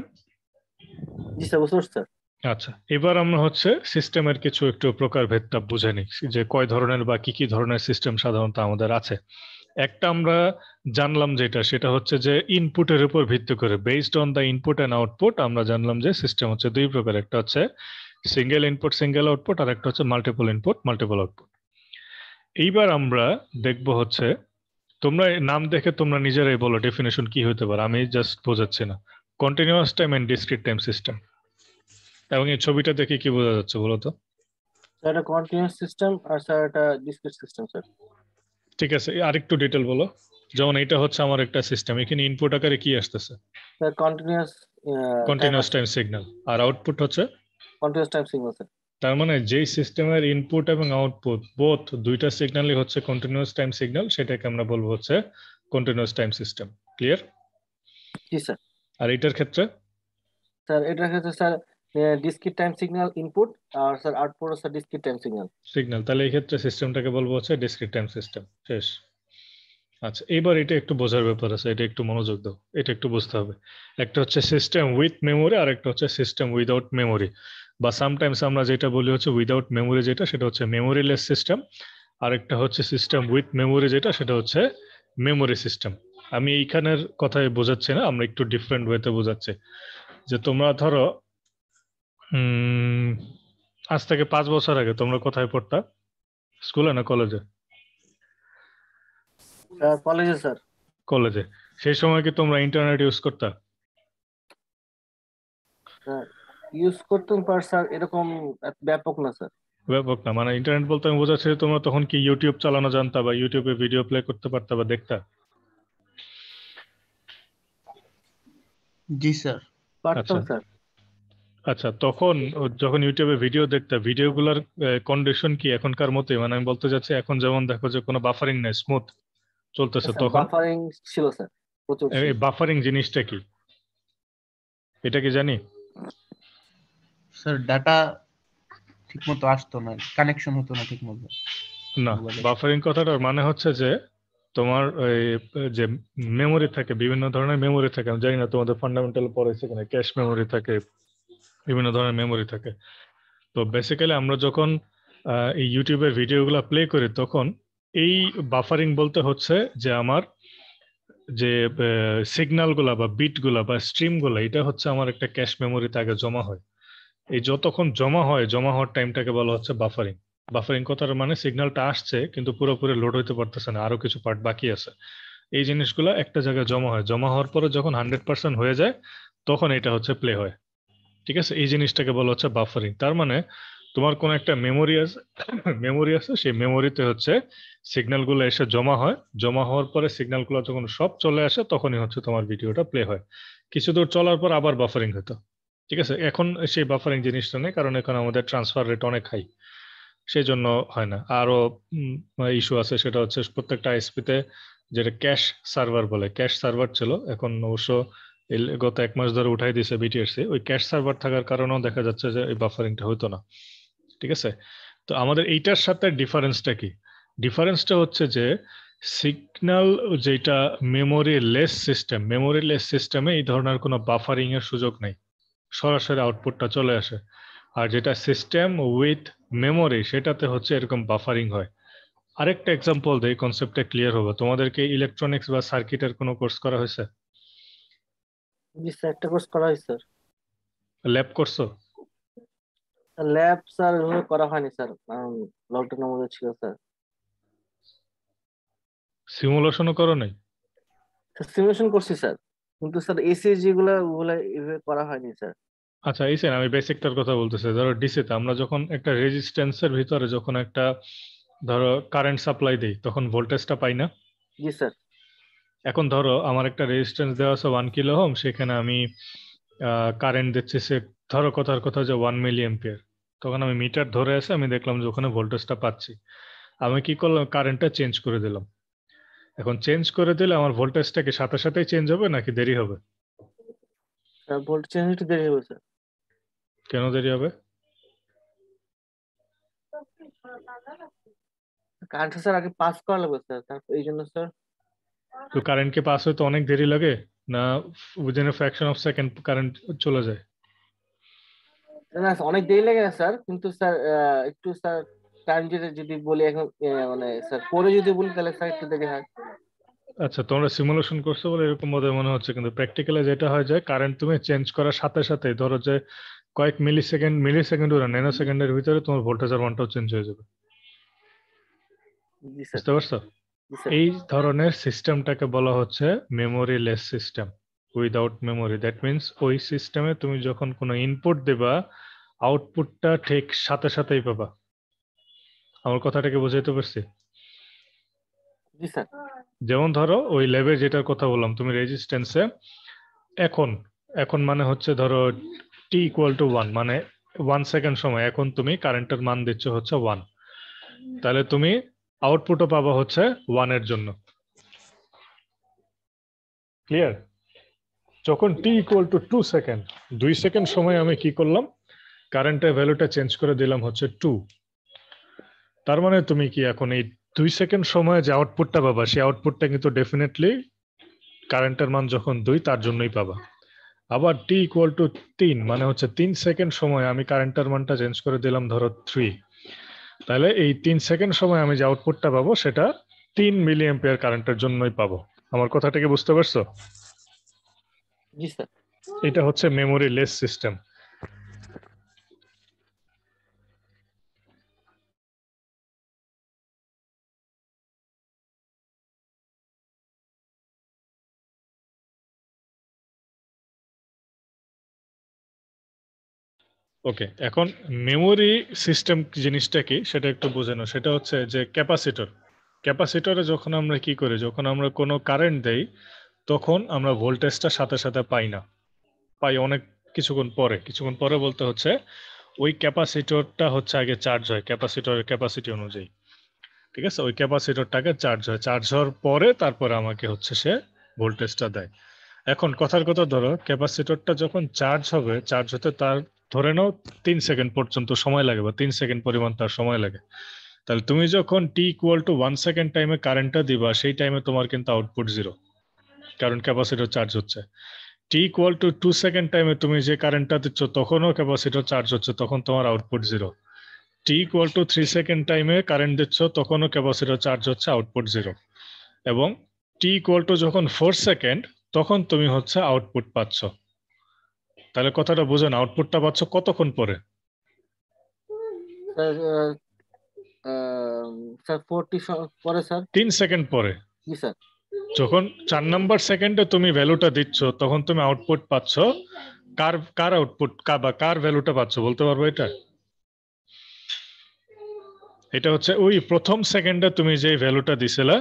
জি স্যার, বুঝতে পারছি স্যার। আচ্ছা, এবার আমরা হচ্ছে সিস্টেমের কিছু একটু প্রকারভেদটা বুঝে নিই, যে কয় ধরনের বা কি কি ধরনের সিস্টেম সাধারণত আমাদের আছে। একটা আমরা জানলাম যেটা, সেটা হচ্ছে যে ইনপুটের উপর ভিত্তি করে, based on the input and output, আমরা জানলাম যে সিস্টেম হচ্ছে দুই প্রকার। একটা হচ্ছে সিঙ্গেল ইনপুট সিঙ্গেল আউটপুট, আর একটা হচ্ছে মাল্টিপল ইনপুট মাল্টিপল আউটপুট। এইবার আমরা দেখব হচ্ছে, তোমরা নাম দেখে তোমরা নিজেরাই বলো ডেফিনেশন কি হতে পারে, আমি জাস্ট বোঝাচ্ছি না। Continuous time and discrete time system. এবং এই ছবিটা দেখে কি বোঝা যাচ্ছে বলো তো? স্যার এটা কন্টিনিউয়াস সিস্টেম আর স্যার এটা ডিসক্রিট সিস্টেম স্যার। ঠিক আছে, আরেকটু ডিটেল বলো। যেমন এটা হচ্ছে আমার একটা সিস্টেম, এখানে ইনপুট আকারে কি আসতেছে? স্যার কন্টিনিউয়াস টাইম কন্টিনিউয়াস আসছে। Time signal. আর আউটপুট হচ্ছে কন্টিনিউয়াস টাইম সিগন্যাল স্যার। তার মানে যেই সিস্টেমের ইনপুট এবং আউটপুট বোথ দুইটা সিগন্যালই হচ্ছে কন্টিনিউয়াস টাইম সিগন্যাল, সেটাকে আমরা বলবো হচ্ছে কন্টিনিউয়াস টাইম সিস্টেম। ক্লিয়ার? জি স্যার। আর এটার ক্ষেত্রে স্যার এটার ক্ষেত্রে sir discrete time signal input, আর sir output sir discrete time signal. Signal, তাহলে এই ক্ষেত্রে সিস্টেমটাকে বলবো হচ্ছে ডিসক্রিট টাইম সিস্টেম। শেষ। আচ্ছা, এবার এটা একটু বোঝার ব্যাপার আছে, এটা একটু মনোযোগ দাও, এটা একটু বুঝতে হবে। একটা হচ্ছে সিস্টেম উইথ মেমোরি আর একটা হচ্ছে সিস্টেম উইদাউট মেমোরি, বা সামটাইমস আমরা যেটা বলি হচ্ছে উইদাউট মেমোরি, যেটা সেটা হচ্ছে মেমোরিলেস সিস্টেম। আরেকটা হচ্ছে সিস্টেম উইথ মেমোরি, যেটা সেটা হচ্ছে মেমোরি সিস্টেম। আমি এইখানের কথাই বোঝাচ্ছি না, আমরা একটু ডিফারেন্ট ওয়েতে বোঝাচ্ছি। যে তোমরা ধরো আজ থেকে 5 বছর আগে তোমরা কোথায় পড়তা? স্কুলে না কলেজে? কলেজে স্যার। কলেজে। সেই সময় কি তোমরা ইন্টারনেট ইউজ করতা? ইউজ করতেন পার স্যার, এরকম ব্যাপক না স্যার। ব্যাপক না মানে ইন্টারনেট বলতে আমি বোঝাচ্ছি যে তোমরা তখন কি ইউটিউব চালানো জানতা বা ইউটিউবে ভিডিও প্লে করতে পারতা বা দেখতা? জি স্যার। পারতাম আচ্ছা স্যার। আচ্ছা, তখন যখন ইউটিউবে ভিডিও দেখতা, ভিডিওগুলোর কন্ডিশন কি এখনকার মতোই? মানে আমি বলতে চাচ্ছি এখন যেমন দেখো যে কোনো বাফারিং নেই, স্মুথ চলতেছে, স্যার তখন বাফারিং ছিল স্যার, প্রচুর ছিল। এই বাফারিং জিনিসটা কি, এটা কি জানি? স্যার ডাটা ঠিকমতো আসতো না, কানেকশন হতো না ঠিকমতো না, মোবাইলে। বাফারিং কথাটার মানে হচ্ছে যে তোমার ওই যে মেমোরি থাকে, বিভিন্ন ধরনের মেমোরি থাকে, আমি জানি না তোমাদের ফান্ডামেন্টাল পড়াইছে কিনা, ক্যাশ মেমোরি থাকে, বিভিন্ন ধরনের মেমোরি থাকে। তো বেসিক্যালি আমরা যখন এই ইউটিউবের ভিডিওগুলো প্লে করি, তখন এই বাফারিং বলতে হচ্ছে যে আমার যে সিগন্যালগুলা বা বিটগুলা বা স্ট্রিমগুলা, এটা হচ্ছে আমার একটা ক্যাশ মেমোরিতে আগে জমা হয়। এই যতক্ষণ জমা হয়, জমা হওয়ার টাইমটাকে বলা হচ্ছে বাফারিং। বাফারিং কথার মানে সিগন্যালটা আসছে কিন্তু পুরোপুরি লোড হইতে পারতেছে না, আরো কিছু পার্ট বাকি আছে। এই জিনিসগুলো একটা জায়গায় জমা হয়, জমা হওয়ার পরে যখন 100% হয়ে যায়, তখন এটা হচ্ছে প্লে হয়। ঠিক আছে, এই জিনিসটাকে বলা হচ্ছে বাফারিং। তার মানে তোমার কোন একটা মেমোরি আছে, মেমোরি আছে, সেই মেমোরিতে হচ্ছে সিগন্যালগুলো এসে জমা হয়, জমা হওয়ার পরে সিগন্যালগুলো যখন সব চলে আসে, তখনই হচ্ছে তোমার ভিডিওটা প্লে হয়। কিছু দূর চলার পর আবার বাফারিং হতো। ঠিক আছে, এখন সেই বাফারিং জিনিসটা নেই, কারণ এখন আমাদের ট্রান্সফার রেট অনেক হাই, সেই জন্য হয় না। আরো ইস্যু আছে, সেটা হচ্ছে প্রত্যেকটা আইএসপিতে যেটা ক্যাশ সার্ভার বলে, ক্যাশ সার্ভার ছিল, এখন অবশ্য গত 1 মাস ধরে উঠাই দিয়েছে বিটিআরসি। ওই ক্যাশ সার্ভার থাকার কারণেও দেখা যাচ্ছে যে এই বাফারিংটা হতো না। ঠিক আছে, তো আমাদের এইটার সাথে ডিফারেন্সটা কি? ডিফারেন্সটা হচ্ছে যে সিগন্যাল যেটা memory less system, memory less সিস্টেমে এই ধরনের কোনো বাফারিং এর সুযোগ নেই, সরাসরি আউটপুটটা চলে আসে। আর যেটা সিস্টেম উইথ মেমোরি, সেটাতে হচ্ছে এরকম বাফারিং হয়। আরেকটা এক্সাম্পল দেই, কনসেপ্টটা ক্লিয়ার হবে। তোমাদেরকে ইলেকট্রনিক্স বা সার্কিটের কোনো কোর্স করা হয়েছে? জি স্যার, একটা কোর্স করা হয়েছে স্যার। ল্যাব করছো? ল্যাব স্যার ওইভাবে করা হয়নি স্যার, কারণ লকডাউনের মধ্যে ছিল স্যার। সিমুলেশনও করো নাই? সিমুলেশন করছি স্যার, কিন্তু স্যার এসিএসজি গুলা ওগুলা এভাবে করা হয়নি স্যার। আচ্ছা, এই আমি বেসিকটার কথা বলতেছি। ধরো ডিসিতে আমরা যখন একটা রেজিস্ট্যান্সের ভিতরে যখন একটা ধরো কারেন্ট সাপ্লাই দিই, তখন ভোল্টেজটা পাই না? জি স্যার। এখন ধরো আমার একটা রেজিস্ট্যান্স দেওয়া আছে 1 কিলো ওহম, সেখানে আমি কারেন্ট দিচ্ছি সে, ধরো কথার কথা যে 1 মিলি অ্যাম্পিয়ার। তখন আমি মিটার ধরে আছে, আমি দেখলাম যে ওখানে ভোল্টেজটা পাচ্ছি। আমি কি করলাম, কারেন্টটা চেঞ্জ করে দিলাম। এখন চেঞ্জ করে দিলে আমার ভোল্টেজটা কি সাথে সাথেই চেঞ্জ হবে নাকি দেরি হবে? স্যার ভোল্ট চেঞ্জ একটু দেরি হবে স্যার। কেন দেরি হবে? কারেন্ট স্যার আগে পাস করা লাগবে স্যার, তারপর এই জন্য স্যার। তো কারেন্টকে পাস হইতে অনেক দেরি লাগে না? Within a fraction of second current চলে যায়? না অনেক দেরি লাগে না স্যার, কিন্তু স্যার একটু স্যার টাইম যেটা যদি বলি এখন, মানে স্যার পরে যদি বলি তাহলে স্যার একটু দেরি হয়। আচ্ছা, তোমরা সিমুলেশন করছো বলে এরকম বোধহয় মনে হচ্ছে, কিন্তু প্র্যাকটিক্যালি যেটা হয় যে কারেন্ট তুমি চেঞ্জ করার সাথে সাথে ধরো যে কয়েক মিলি সেকেন্ড ওরা ন্যানো সেকেন্ডের ভিতরে তোমার ভোল্টেজের মানটাও চেঞ্জ হয়ে যাবে। জি স্যার। বুঝতে পারছো? জি স্যার। এই ধরনের সিস্টেমটাকে বলা হচ্ছে memory less system, without memory. That means ওই সিস্টেমে তুমি যখন কোনো ইনপুট দেবা, আউটপুটটা ঠিক সাথে সাথেই পাবা। আমার কথাটাকে বুঝাইতে পারছি? জি স্যার। যেমন ধরো ওই ল্যাবের যেটার কথা বললাম, তুমি রেজিস্ট্যান্সে এখন এখন মানে হচ্ছে ধরো T=1, মানে 1 সেকেন্ড সময়, এখন তুমি কারেন্টের মান দিচ্ছ হচ্ছে 1, তাহলে তুমি আউটপুটও পাবা হচ্ছে 1 এর জন্য। ক্লিয়ার? যখন t equal to 2 second, 2 second সময় আমি কি করলাম, কারেন্টের ভ্যালুটা চেঞ্জ করে দিলাম হচ্ছে 2। তার মানে তুমি কি এখন এই 2 সেকেন্ড সময়ে যে আউটপুটটা পাবা, সেই আউটপুটটা কিন্তু ডেফিনেটলি কারেন্টের মান যখন 2 তার জন্যই পাবা। আবার t ইকুয়াল টু 3 মানে হচ্ছে 3 সেকেন্ড সময় আমি কারেন্টের মানটা চেঞ্জ করে দিলাম ধরো 3, তাহলে এই 3 সেকেন্ড সময় আমি যে আউটপুটটা পাবো সেটা 3 মিলি অ্যাম্পিয়ার কারেন্টের জন্যই পাবো। আমার কথাটা কি বুঝতে পারছো? জি স্যার। এটা হচ্ছে মেমোরি লেস সিস্টেম। ওকে, এখন মেমোরি সিস্টেম জিনিসটা কি সেটা একটু বুঝে নাও। সেটা হচ্ছে যে ক্যাপাসিটর, ক্যাপাসিটরে যখন আমরা কি করি, যখন আমরা কোনো কারেন্ট দেই তখন আমরা ভোল্টেজটা সাথে সাথে পাই না, পাই অনেক কিছুক্ষণ পরে। কিছুক্ষণ পরে বলতে হচ্ছে ওই ক্যাপাসিটরটা হচ্ছে আগে চার্জ হয় ক্যাপাসিটরের ক্যাপাসিটি অনুযায়ী, ঠিক আছে? ওই ক্যাপাসিটরটাকে চার্জ হয়, চার্জ হওয়ার পরে তারপরে আমাকে হচ্ছে সে ভোল্টেজটা দেয়। এখন কথার কথা ধরো ক্যাপাসিটরটা যখন চার্জ হবে, চার্জ হতে তার ধরে নাও 3 সেকেন্ড পর্যন্ত সময় লাগে বা 3 সেকেন্ড পরিমাণ তার সময় লাগে। তাহলে তুমি যখন t ইকুয়াল টু 1 সেকেন্ড টাইমে কারেন্টটা দিবা, সেই টাইমে তোমার কিন্তু আউটপুট 0, কারণ ক্যাপাসিটর চার্জ হচ্ছে। t ইকুয়াল টু 2 সেকেন্ড টাইমে তুমি যে কারেন্টটা দিচ্ছ তখনও ক্যাপাসিটর চার্জ হচ্ছে, তখন তোমার output 0। t equal to 3 second টাইমে কারেন্ট দিচ্ছ তখনও ক্যাপাসিটর চার্জ হচ্ছে, আউটপুট 0। এবং t ইকুয়াল টু যখন 4 সেকেন্ড তখন তুমি হচ্ছে আউটপুট পাচ্ছ। তাহলে কথাটা বুঝো না, আউটপুটটা পাচ্ছ কতক্ষণ পরে? স্যার স্যার 40 পরে স্যার। 3 সেকেন্ড পরে। জি স্যার। যখন 4 নাম্বার সেকেন্ডে তুমি ভ্যালুটা দিচ্ছ তখন তুমি আউটপুট পাচ্ছ। কার কার আউটপুট বা কার ভ্যালুটা পাচ্ছ বলতে পারবো? এটা হচ্ছে ওই প্রথম সেকেন্ডে তুমি যে ভ্যালুটা দিছিলা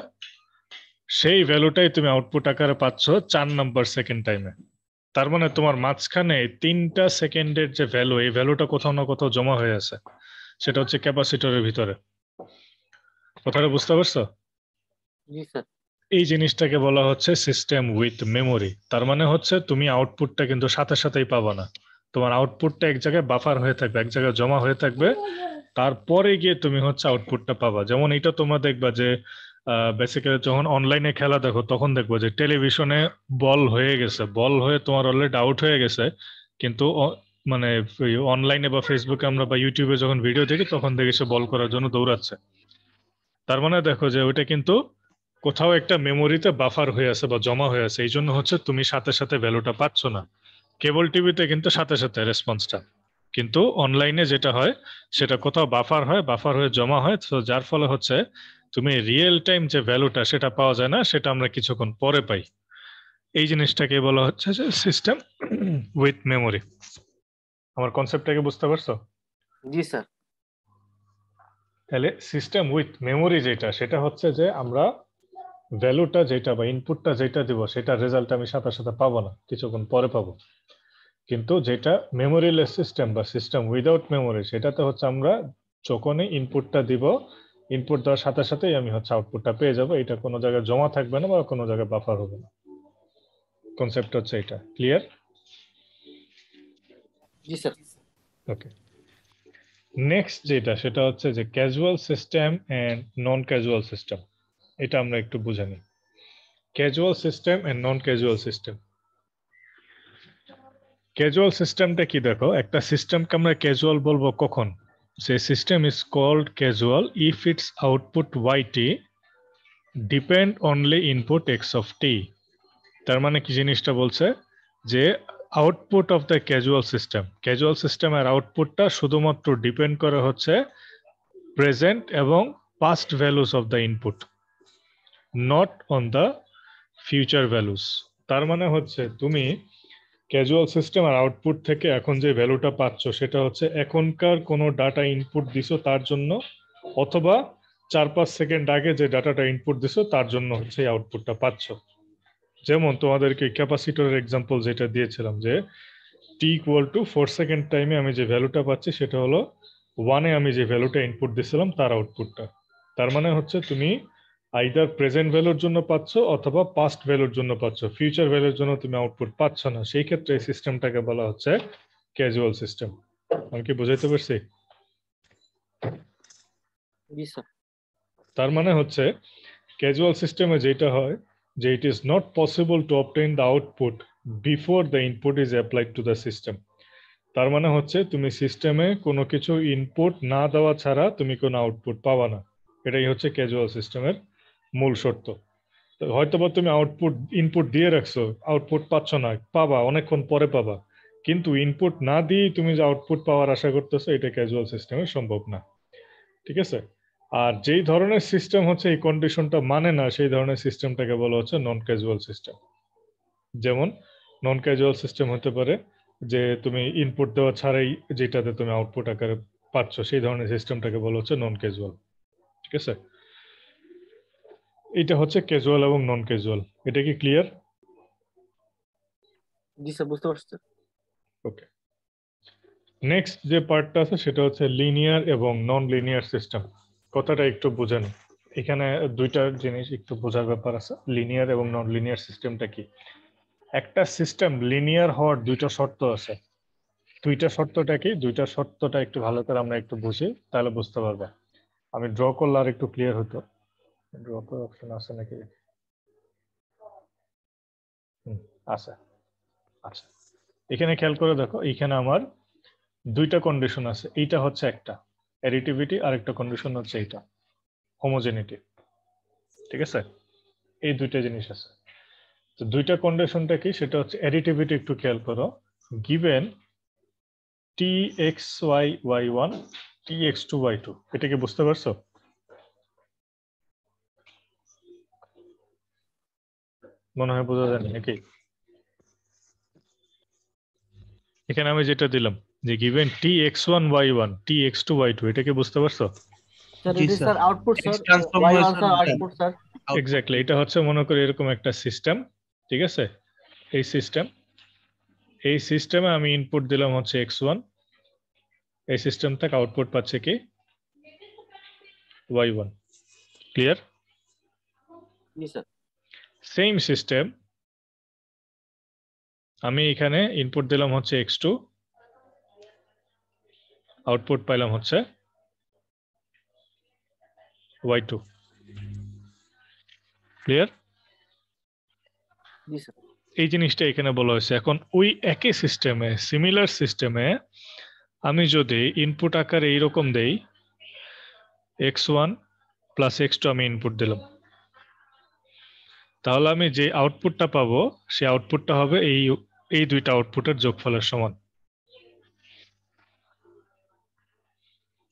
সেই ভ্যালুটাই তুমি আউটপুট আকারে পাচ্ছ 4 নাম্বার সেকেন্ড টাইমে। তার মানে তোমার মাঝখানে 3টা সেকেন্ডের যে ভ্যালু, এই ভ্যালুটা কোথাও না কোথাও জমা হয়ে আছে, সেটা হচ্ছে ক্যাপাসিটরের ভিতরে। কথাটা বুঝতে পারছো? জি স্যার। এই জিনিসটাকে বলা হচ্ছে সিস্টেম উইথ মেমোরি। তার মানে হচ্ছে তুমি আউটপুটটা কিন্তু সাথে সাথেই পাবা না, তোমার আউটপুটটা এক জায়গায় বাফার হয়ে থাকবে, এক জায়গায় জমা হয়ে থাকবে, তারপরে গিয়ে তুমি হচ্ছে আউটপুটটা পাবা। যেমন এটা তোমরা দেখবা যে বেসিক্যালি যখন অনলাইনে খেলা দেখো তখন দেখবো যে টেলিভিশনে বল হয়ে গেছে, বল হয়ে তোমার অলরেডি আউট হয়ে গেছে, কিন্তু মানে অনলাইনে বা ফেসবুকে আমরা বা ইউটিউবে যখন ভিডিও দেখি তখন দেখি সে বল করার জন্য দৌড়াচ্ছে। তার মানে দেখো যে ওইটা কিন্তু কোথাও একটা মেমোরিতে বাফার হয়ে আছে বা জমা হয়ে আছে, এই জন্য হচ্ছে তুমি সাথে সাথে ভ্যালুটা পাচ্ছ না। কেবল টিভিতে কিন্তু সাথে সাথে রেসপন্সটা, কিন্তু অনলাইনে যেটা হয় সেটা কোথাও বাফার হয়, বাফার হয়ে জমা হয়, তো যার ফলে হচ্ছে তুমি রিয়েল টাইম যে ভ্যালুটা সেটা পাওয়া যায় না, সেটা আমরা কিছুক্ষণ পরে পাই। এই জিনিসটাকে বলা হচ্ছে যে সিস্টেম উইথ মেমোরি। আমার কনসেপ্টটাকে বুঝতে পারছো? জি স্যার। তাহলে সিস্টেম উইথ মেমোরি যেটা, সেটা হচ্ছে যে আমরা ভ্যালুটা যেটা বা ইনপুটটা যেটা দিব সেটা রেজাল্ট আমি সাথে সাথে পাবো না, কিছুক্ষণ পরে পাবো। কিন্তু যেটা মেমোরিলেস সিস্টেম বা সিস্টেম উইদাউট মেমোরি, সেটাতে হচ্ছে আমরা যখনই ইনপুটটা দিব, ইনপুট দেওয়ার সাথে সাথেই আমি হচ্ছে আউটপুটটা পেয়ে যাব, এটা কোনো জায়গায় জমা থাকবে না বা কোনো জায়গায় বাফার হবে না। কনসেপ্ট হচ্ছে এটা। ক্লিয়ার? জি স্যার। ওকে, নেক্সট যেটা সেটা হচ্ছে যে causal system and non causal system. এটা আমরা একটু বুঝে নিই। Causal system and non causal system. Causal সিস্টেমটা কি দেখো, একটা সিস্টেমকে আমরা ক্যাজুয়াল বলবো কখন? সে system is called causal if its output yt depend only input x of t। তার মানে কি জিনিসটা বলছে যে output of the causal system, causal সিস্টেমের আউটপুটটা শুধুমাত্র ডিপেন্ড করে হচ্ছে প্রেজেন্ট এবং past values of the input, not on the future values. তার মানে হচ্ছে তুমি ক্যাজুয়াল সিস্টেম আর আউটপুট থেকে এখন যে ভ্যালুটা পাচ্ছ সেটা হচ্ছে এখনকার কোনো ডাটা ইনপুট দিছো তার জন্য, অথবা 4-5 সেকেন্ড আগে যে ডাটাটা ইনপুট দিছো তার জন্য হচ্ছে এই আউটপুটটা পাচ্ছ। যেমন তোমাদেরকে ক্যাপাসিটরের এক্সাম্পল যেটা দিয়েছিলাম, যে t T equal to 4 second টাইমে আমি যে ভ্যালুটা পাচ্ছি সেটা হলো 1 এ আমি যে ভ্যালুটা ইনপুট দিছিলাম তার আউটপুটটা। তার মানে হচ্ছে তুমি আইদার প্রেজেন্ট ভ্যালুর জন্য পাচ্ছ অথবা পাস্ট ভ্যালুর জন্য পাচ্ছ, ফিউচার ভ্যালুর জন্য তুমি আউটপুট পাচ্ছ না। সেই ক্ষেত্রে এই সিস্টেমটাকে বলা হচ্ছে ক্যাজুয়াল সিস্টেম। আমি কি বুঝাইতে পারছি? জি স্যার। তার মানে হচ্ছে ক্যাজুয়াল সিস্টেমে যেটা হয় যে it is not possible to obtain the output before the input is applied to the system. তার মানে হচ্ছে তুমি সিস্টেমে কোনো কিছু ইনপুট না দেওয়া ছাড়া তুমি কোনো আউটপুট পাবা না। এটাই হচ্ছে ক্যাজুয়াল সিস্টেমের মূল শর্ত। হয়তো বা তুমি ইনপুট দিয়ে রাখছো, আউটপুট পাচ্ছ না, পাবা অনেকক্ষণ পরে পাবা, কিন্তু ইনপুট না দিয়ে তুমি যে আউটপুট পাওয়ার আশা করতেছো এটা ক্যাজুয়াল সিস্টেমে সম্ভব না। ঠিক আছে? আর যেই ধরনের সিস্টেম হচ্ছে এই কন্ডিশনটা মানে না, সেই ধরনের সিস্টেমটাকে বলা হচ্ছে নন ক্যাজুয়াল সিস্টেম। যেমন নন ক্যাজুয়াল সিস্টেম হতে পারে যে তুমি ইনপুট দেওয়া ছাড়াই যেটাতে তুমি আউটপুট আকারে পাচ্ছ, সেই ধরনের সিস্টেমটাকে বলা হচ্ছে নন ক্যাজুয়াল। ঠিক আছে? এটা হচ্ছে ক্যাজুয়াল এবং নন ক্যাজুয়াল। এটা কি ক্লিয়ার? জি স্যার, বুঝতে পারছি। ওকে, নেক্সট যে পার্টটা আছে সেটা হচ্ছে লিনিয়ার এবং নন লিনিয়ার সিস্টেম। কথাটা একটু বুঝেন, এখানে দুইটা জিনিস একটু বোঝার ব্যাপার আছে। লিনিয়ার এবং নন লিনিয়ার সিস্টেমটা কি? একটা সিস্টেম লিনিয়ার হওয়ার দুইটা শর্ত আছে। দুইটা শর্তটা কি? দুইটা শর্তটা একটু ভালো করে আমরা একটু বুঝি, তাহলে বুঝতে পারবে। আমি ড্র করলে আর একটু ক্লিয়ার হতো। ড্র করার অপশন আছে নাকি? আছে। আচ্ছা, এখানে খেয়াল করে দেখো, এখানে আমার দুইটা কন্ডিশন আছে। এইটা হচ্ছে একটা অ্যাডিটিভিটি, আর একটা কন্ডিশন হচ্ছে এইটা হোমোজেনিটি। ঠিক আছে? এই দুইটা জিনিস আছে। তো দুইটা কন্ডিশনটা কি? সেটা হচ্ছে অ্যাডিটিভিটি। একটু খেয়াল করো, given txy y1 tx2 y2, এটা কি বুঝতে পারছো? মনে হয় বোঝা যায়নি নাকি? এখানে আমি যেটা দিলাম যে given tx1 y1 tx2 y2, এটা কি বুঝতে পারছো? স্যার জি এটা sir. Sir output sir, transform Y হয় ওয়ান স্যার স্যার ওটা। Output sir. এক্স্যাক্টলি, এটা হচ্ছে মনে করি এরকম একটা সিস্টেম। ঠিক আছে? এই সিস্টেমে আমি ইনপুট দিলাম হচ্ছে x1, এই সিস্টেম থেকে আউটপুট পাচ্ছে কি y1। ক্লিয়ার? জি স্যার। সেম সিস্টেম, আমি এখানে ইনপুট দিলাম হচ্ছে x2, আউটপুট পাইলাম হচ্ছে y2। ক্লিয়ার? জি স্যার। এই জিনিসটা এখানে বলা হয়েছে। এখন ওই একই সিস্টেমে, সিমিলার সিস্টেমে আমি যদি ইনপুট আকারে এইরকম দেই, x1 প্লাস x2 আমি ইনপুট দিলাম, তাহলে আমি যে আউটপুটটা পাবো সেই আউটপুটটা হবে এই দুইটা আউটপুটের যোগফলের সমান।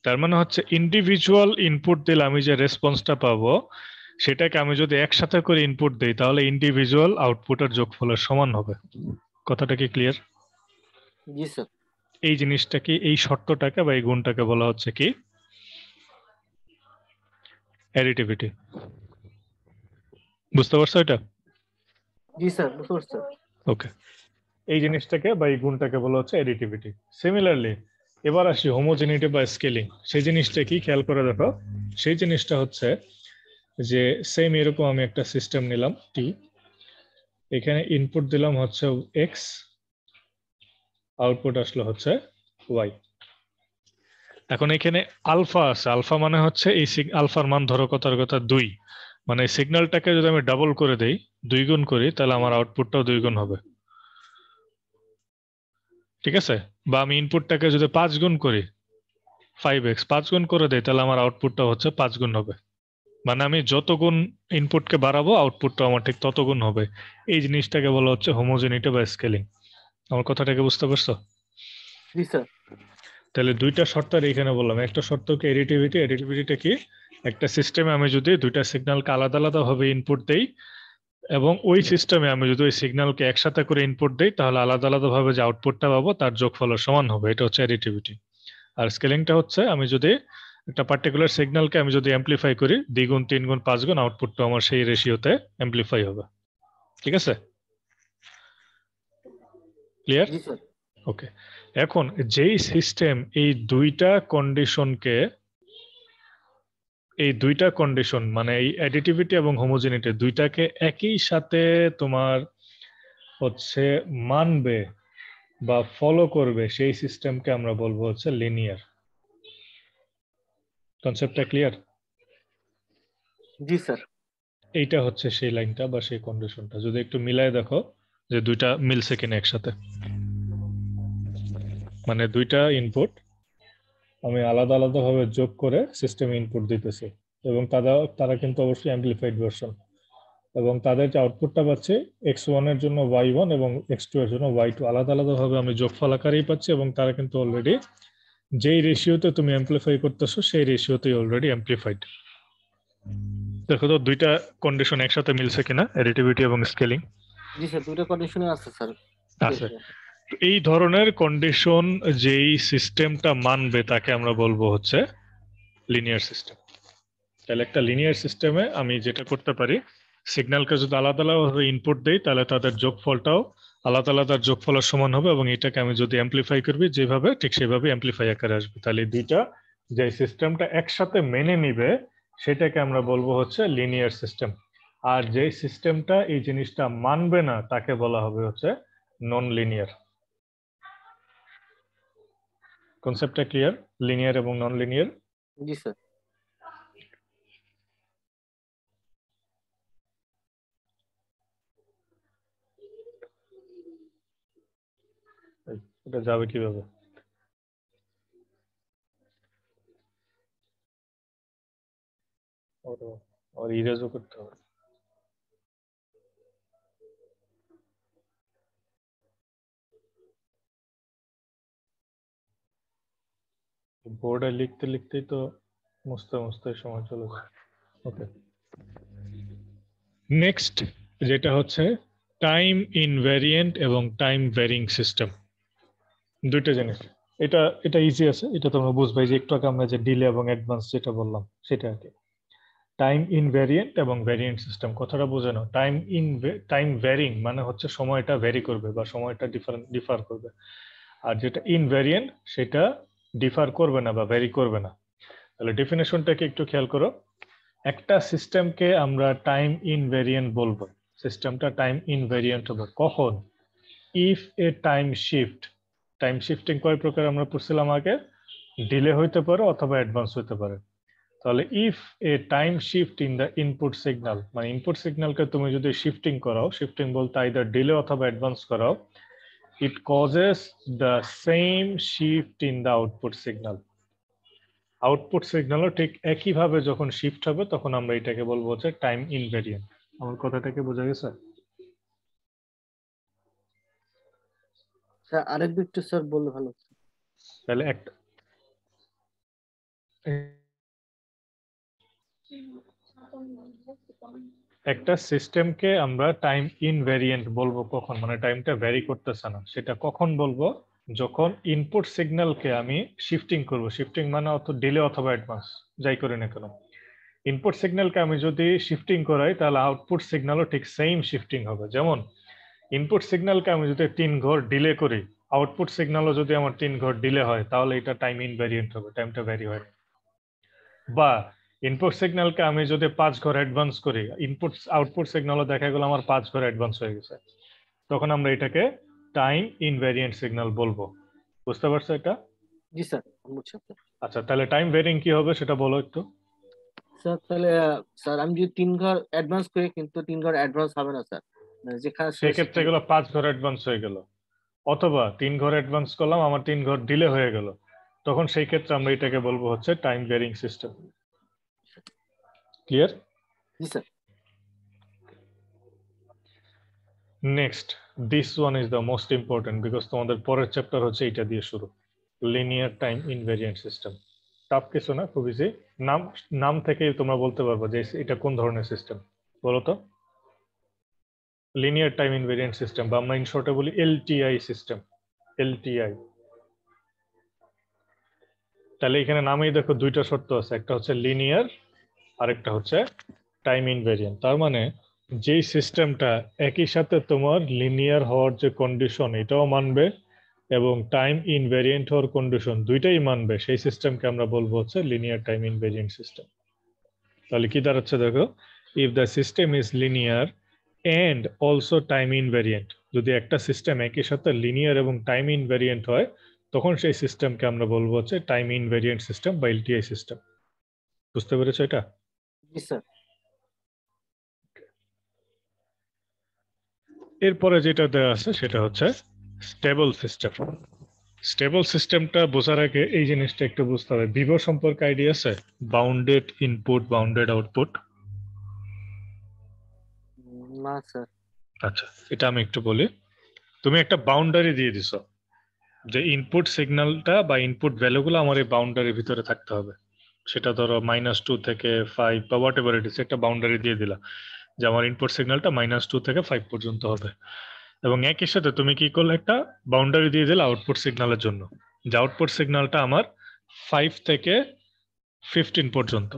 তার মানে হচ্ছে ইন্ডিভিজুয়াল ইনপুট দিলে আমি যে রেসপন্সটা পাবো সেটাকে আমি যদি একসাথে করে ইনপুট দিই তাহলে ইন্ডিভিজুয়াল আউটপুটের যোগফলের সমান হবে। কথাটা কি ক্লিয়ার? জি স্যার। এই জিনিসটাকে, এই শর্তটাকে বা এই গুণটাকে বলা হচ্ছে কি অ্যাডিটিভিটি। বুঝতে পারছো এটা? জি স্যার, বুঝতে পারছি। ওকে, এই জিনিসটাকে বা এই গুণটাকে বলা হচ্ছে অ্যাডিটিভিটি। সিমিলারলি এবার আসি হোমোজেনিটি বা স্কেলিং। সেই জিনিসটা কি খেয়াল করে দেখো। সেই জিনিসটা হচ্ছে যে সেম এরকম আমি একটা সিস্টেম নিলাম টি, এখানে ইনপুট দিলাম হচ্ছে এক্স, আউটপুট আসলো হচ্ছে ওয়াই। এখন এখানে আলফা আছে, আলফা মানে হচ্ছে এই আলফার মান ধরো কথার কথা 2, মানে সিগন্যালটাকে যদি আমি ডাবল করে দেই, 2 গুণ করি, তাহলে আমার আউটপুটটাও 2 গুণ হবে। ঠিক আছে? বা আমি ইনপুটটাকে যদি 5 গুণ করি, 5x 5 গুণ করে দেই, তাহলে আমার আউটপুটটা হচ্ছে 5 গুণ হবে। মানে আমি যত গুণ ইনপুটকে বাড়াবো আউটপুটটা আমার ঠিক তত গুণ হবে। এই জিনিসটাকে বলা হচ্ছে হোমোজেনিটি বা স্কেলিং। আমার কথাটাকে বুঝতে পারছো? জি স্যার। তাহলে দুইটা শর্ত এখানে বললাম। একটা শর্ত কি অ্যাডিটিভিটি। অ্যাডিটিভিটিটা কি? একটা সিস্টেমে আমি যদি দুইটা সিগন্যালকে আলাদা আলাদা ভাবে ইনপুট দেই এবং ওই সিস্টেমে আমি যদি ওই সিগন্যালকে একসাথে করে ইনপুট দেই, তাহলে আলাদা আলাদা ভাবে যে আউটপুটটা পাবো তার যোগফলের সমান হবে। এটা হচ্ছে অ্যাডিটিভিটি। আর স্কেলিংটা হচ্ছে আমি যদি একটা পার্টিকুলার সিগন্যালকে আমি যদি অ্যাম্পলিফাই করি, 2 গুণ 3 গুণ 5 গুণ, আউটপুটটা আমার সেই রেশিওতে অ্যাম্পলিফাই হবে। ঠিক আছে? ক্লিয়ার? জি স্যার। ওকে, এখন যেই সিস্টেম এই দুইটা কন্ডিশন মানে এই অ্যাডিটিভিটি এবং হোমোজেনিটি দুইটাকে একই সাথে তোমার হচ্ছে মানবে বা ফলো করবে, সেই সিস্টেমকে আমরা বলবো হচ্ছে লিনিয়ার। কনসেপ্টটা ক্লিয়ার? জি স্যার। এইটা হচ্ছে সেই লাইনটা বা সেই কন্ডিশনটা। যদি একটু মিলায় দেখো যে দুইটা মিলছে কিনা একসাথে, মানে দুইটা ইনপুট আমি আলাদা আলাদা ভাবে যোগ করে সিস্টেমে ইনপুট দিতেছি, এবং তারা কিন্তু অবশ্যই অ্যাম্পলিফাইড ভার্সন, এবং তাদের যে আউটপুটটা পাচ্ছে x1 এর জন্য y1 এবং x2 এর জন্য y2 আলাদা আলাদা ভাবে আমি যোগফল আকারেই পাচ্ছি, এবং তারা কিন্তু অলরেডি যেই রেশিওতে তুমি অ্যাম্পলিফাই করতেছো সেই রেশিওতেই অলরেডি অ্যাম্পলিফাইড। দেখো তো দুইটা কন্ডিশন একসাথে মিলছে কিনা, অ্যাডিটিভিটি এবং স্কেলিং। জি স্যার, দুটো কন্ডিশনই আছে স্যার। আছে। এই ধরনের কন্ডিশন যেই সিস্টেমটা মানবে তাকে আমরা বলবো হচ্ছে লিনিয়ার সিস্টেম। তাহলে একটা লিনিয়ার সিস্টেমে আমি যেটা করতে পারি, সিগন্যালকে যদি আলাদা আলাদাভাবে ইনপুট দেই তাহলে তাদের যোগফলটাও আলাদা আলাদা যোগফলের সমান হবে, এবং এটাকে আমি যদি অ্যাম্পলিফাই করবি যেভাবে ঠিক সেভাবে অ্যাম্পলিফাই আকারে আসবে। তাহলে দুইটা যে সিস্টেমটা একসাথে মেনে নিবে সেটাকে আমরা বলবো হচ্ছে লিনিয়ার সিস্টেম। আর যে সিস্টেমটা এই জিনিসটা মানবে না তাকে বলা হবে হচ্ছে নন লিনিয়ার। কনসেপ্টটা ক্লিয়ার? লিনিয়ার এবং নন লিনিয়ার। জি স্যার। এটা যাবে কিভাবে? আর ইরেজও করতে হবে। বোর্ডে লিখতে লিখতেই তো মুছতে মুছতে সময় চলে যায়। ওকে, নেক্সট যেটা হচ্ছে টাইম ইনভ্যারিয়েন্ট এবং টাইম ভ্যারিং সিস্টেম। দুইটা জিনিস, এটা এটা ইজি আছে, এটা তোমরা বুঝবে যে একটু আগে আমরা যে ডিলে এবং অ্যাডভান্স যেটা বললাম সেটা আর কি। টাইম ইনভ্যারিয়েন্ট এবং ভ্যারিয়েন্ট সিস্টেম কথাটা বুঝে নাও। টাইম ভ্যারিং মানে হচ্ছে সময়টা ভ্যারি করবে বা সময়টা ডিফার করবে, আর যেটা ইনভ্যারিয়েন্ট সেটা ডিফার করবে না বা ভ্যারি করবে না। তাহলে ডেফিনেশনটাকে একটু খেয়াল করো। একটা সিস্টেমকে আমরা টাইম ইনভ্যারিয়েন্ট বলবো, সিস্টেমটা টাইম ইনভ্যারিয়েন্ট হবে কখন? ইফ এ টাইম শিফটিং কয় প্রকার আমরা পড়ছিলাম আগে? ডিলে হইতে পারে অথবা অ্যাডভান্স হইতে পারে। তাহলে if A time shift in the input signal, মানে ইনপুট সিগন্যালকে তুমি যদি শিফটিং করাও, শিফটিং বলতে আইদার ডিলে অথবা অ্যাডভান্স করাও, it causes the same shift in the output signal. Output সিগন্যালও ঠিক একইভাবে যখন শিফট হবে তখন আমরা এটাকে বলবো হচ্ছে টাইম ইনভ্যারিয়েন্ট। আমার কথাটাকে বোঝা গেছে? স্যার আরেকবার একটু স্যার বললে ভালো হতো। তাহলে একটা সিস্টেমকে আমরা টাইম ইনভ্যারিয়েন্ট বলবো কখন, মানে টাইমটা ভ্যারি করতেছে না, সেটা কখন বলবো? যখন ইনপুট সিগন্যালকে আমি শিফটিং করব। শিফটিং মানে অত ডিলে অথবা অ্যাডভান্স যাই করি না কেন, ইনপুট সিগন্যালকে আমি যদি শিফটিং করাই তাহলে আউটপুট সিগন্যালও ঠিক সেম শিফটিং হবে। যেমন ইনপুট সিগন্যালকে আমি যদি 3 ঘর ডিলে করি, আউটপুট সিগন্যালও যদি আমার 3 ঘর ডিলে হয় তাহলে এটা টাইম ইনভ্যারিয়েন্ট হবে, টাইমটা ভ্যারি হয়। বা ইনপুট সিগন্যালকে আমি যদি 5 ঘর অ্যাডভান্স করি, আউটপুট সিগন্যালও দেখা গেল আমার 5 ঘর অ্যাডভান্স হয়ে গেছে, তখন আমরা এটাকে টাইম ইনভ্যারিয়েন্ট সিগন্যাল বলবো। বুঝতে পারছো এটা? জি স্যার, বুঝছি। আচ্ছা, তাহলে টাইম ভ্যারিং কি হবে সেটা বলো একটু। স্যার তাহলে স্যার আমি যদি 3 ঘর অ্যাডভান্স করি কিন্তু 3 ঘর অ্যাডভান্স হবে না স্যার, মানে যেখানে সেক্ষেত্রে গেল 5 ঘর অ্যাডভান্স হয়ে গেল, অথবা 3 ঘর অ্যাডভান্স করলাম আমার 3 ঘর ডিলে হয়ে গেল, তখন সেই ক্ষেত্রে আমরা এটাকে বলবো হচ্ছে টাইম ভ্যারিং সিস্টেম। ক্লিয়ার? জি sir. Next, this one is the most important because তোমাদের পরের চ্যাপ্টার হচ্ছে এটা দিয়ে শুরু, linear time invariant system. Tough কিছু না, খুব ইজি। নাম নাম থেকেই তোমরা বলতে পারবে যে এটা কোন ধরনের সিস্টেম। বলো তো, লিনিয়ার টাইম ইনভ্যারিয়েন্ট সিস্টেম, বা আমরা ইন শর্টে বলি এলটিআই সিস্টেম। এলটিআই। তাহলে এখানে নামেই দেখো দুইটা শর্ত আছে, একটা হচ্ছে লিনিয়ার আর একটা হচ্ছে টাইম ইনভ্যারিয়েন্ট। তার মানে যেই সিস্টেমটা একই সাথে তোমার লিনিয়ার হওয়ার যে কন্ডিশন এটাও মানবে এবং টাইম ইনভেরিয়েন্ট হওয়ার কন্ডিশন দুইটাই মানবে, সেই সিস্টেমকে আমরা বলবো হচ্ছে লিনিয়ার টাইম ইনভেরিয়েন্ট সিস্টেম। তাহলে কি দাঁড়াচ্ছে দেখো, if the system is linear and also time invariant, যদি একটা সিস্টেম একই সাথে লিনিয়ার এবং টাইম ইনভেরিয়েন্ট হয় তখন সেই সিস্টেমকে আমরা বলবো হচ্ছে টাইম ইনভেরিয়েন্ট সিস্টেম বা এলটিআই সিস্টেম। বুঝতে পেরেছো এটা? জি স্যার। এরপরে যেটা দেওয়া আছে সেটা হচ্ছে স্টেবল সিস্টেম। স্টেবল সিস্টেমটা বোঝার আগে এই জিনিসটা একটু বুঝতে হবে, ভিভো সম্পর্কে আইডিয়া আছে? Bounded input, bounded output. না স্যার। আচ্ছা, এটা আমি একটু বলি। তুমি একটা বাউন্ডারি দিয়ে দিছো যে ইনপুট সিগন্যালটা বা ইনপুট ভ্যালুগুলো আমার এই বাউন্ডারির ভিতরে থাকতে হবে। সেটা ধরো -2 থেকে 5 বা হোয়াট এভার ইট ইজ, একটা বাউন্ডারি দিয়ে দিলা যে আমার ইনপুট সিগন্যালটা -2 থেকে 5 পর্যন্ত হবে। এবং একই সাথে তুমি কি করলে, একটা বাউন্ডারি দিয়ে দিলে আউটপুট সিগন্যালের জন্য, যে আউটপুট সিগন্যালটা আমার 5 থেকে 15 পর্যন্ত।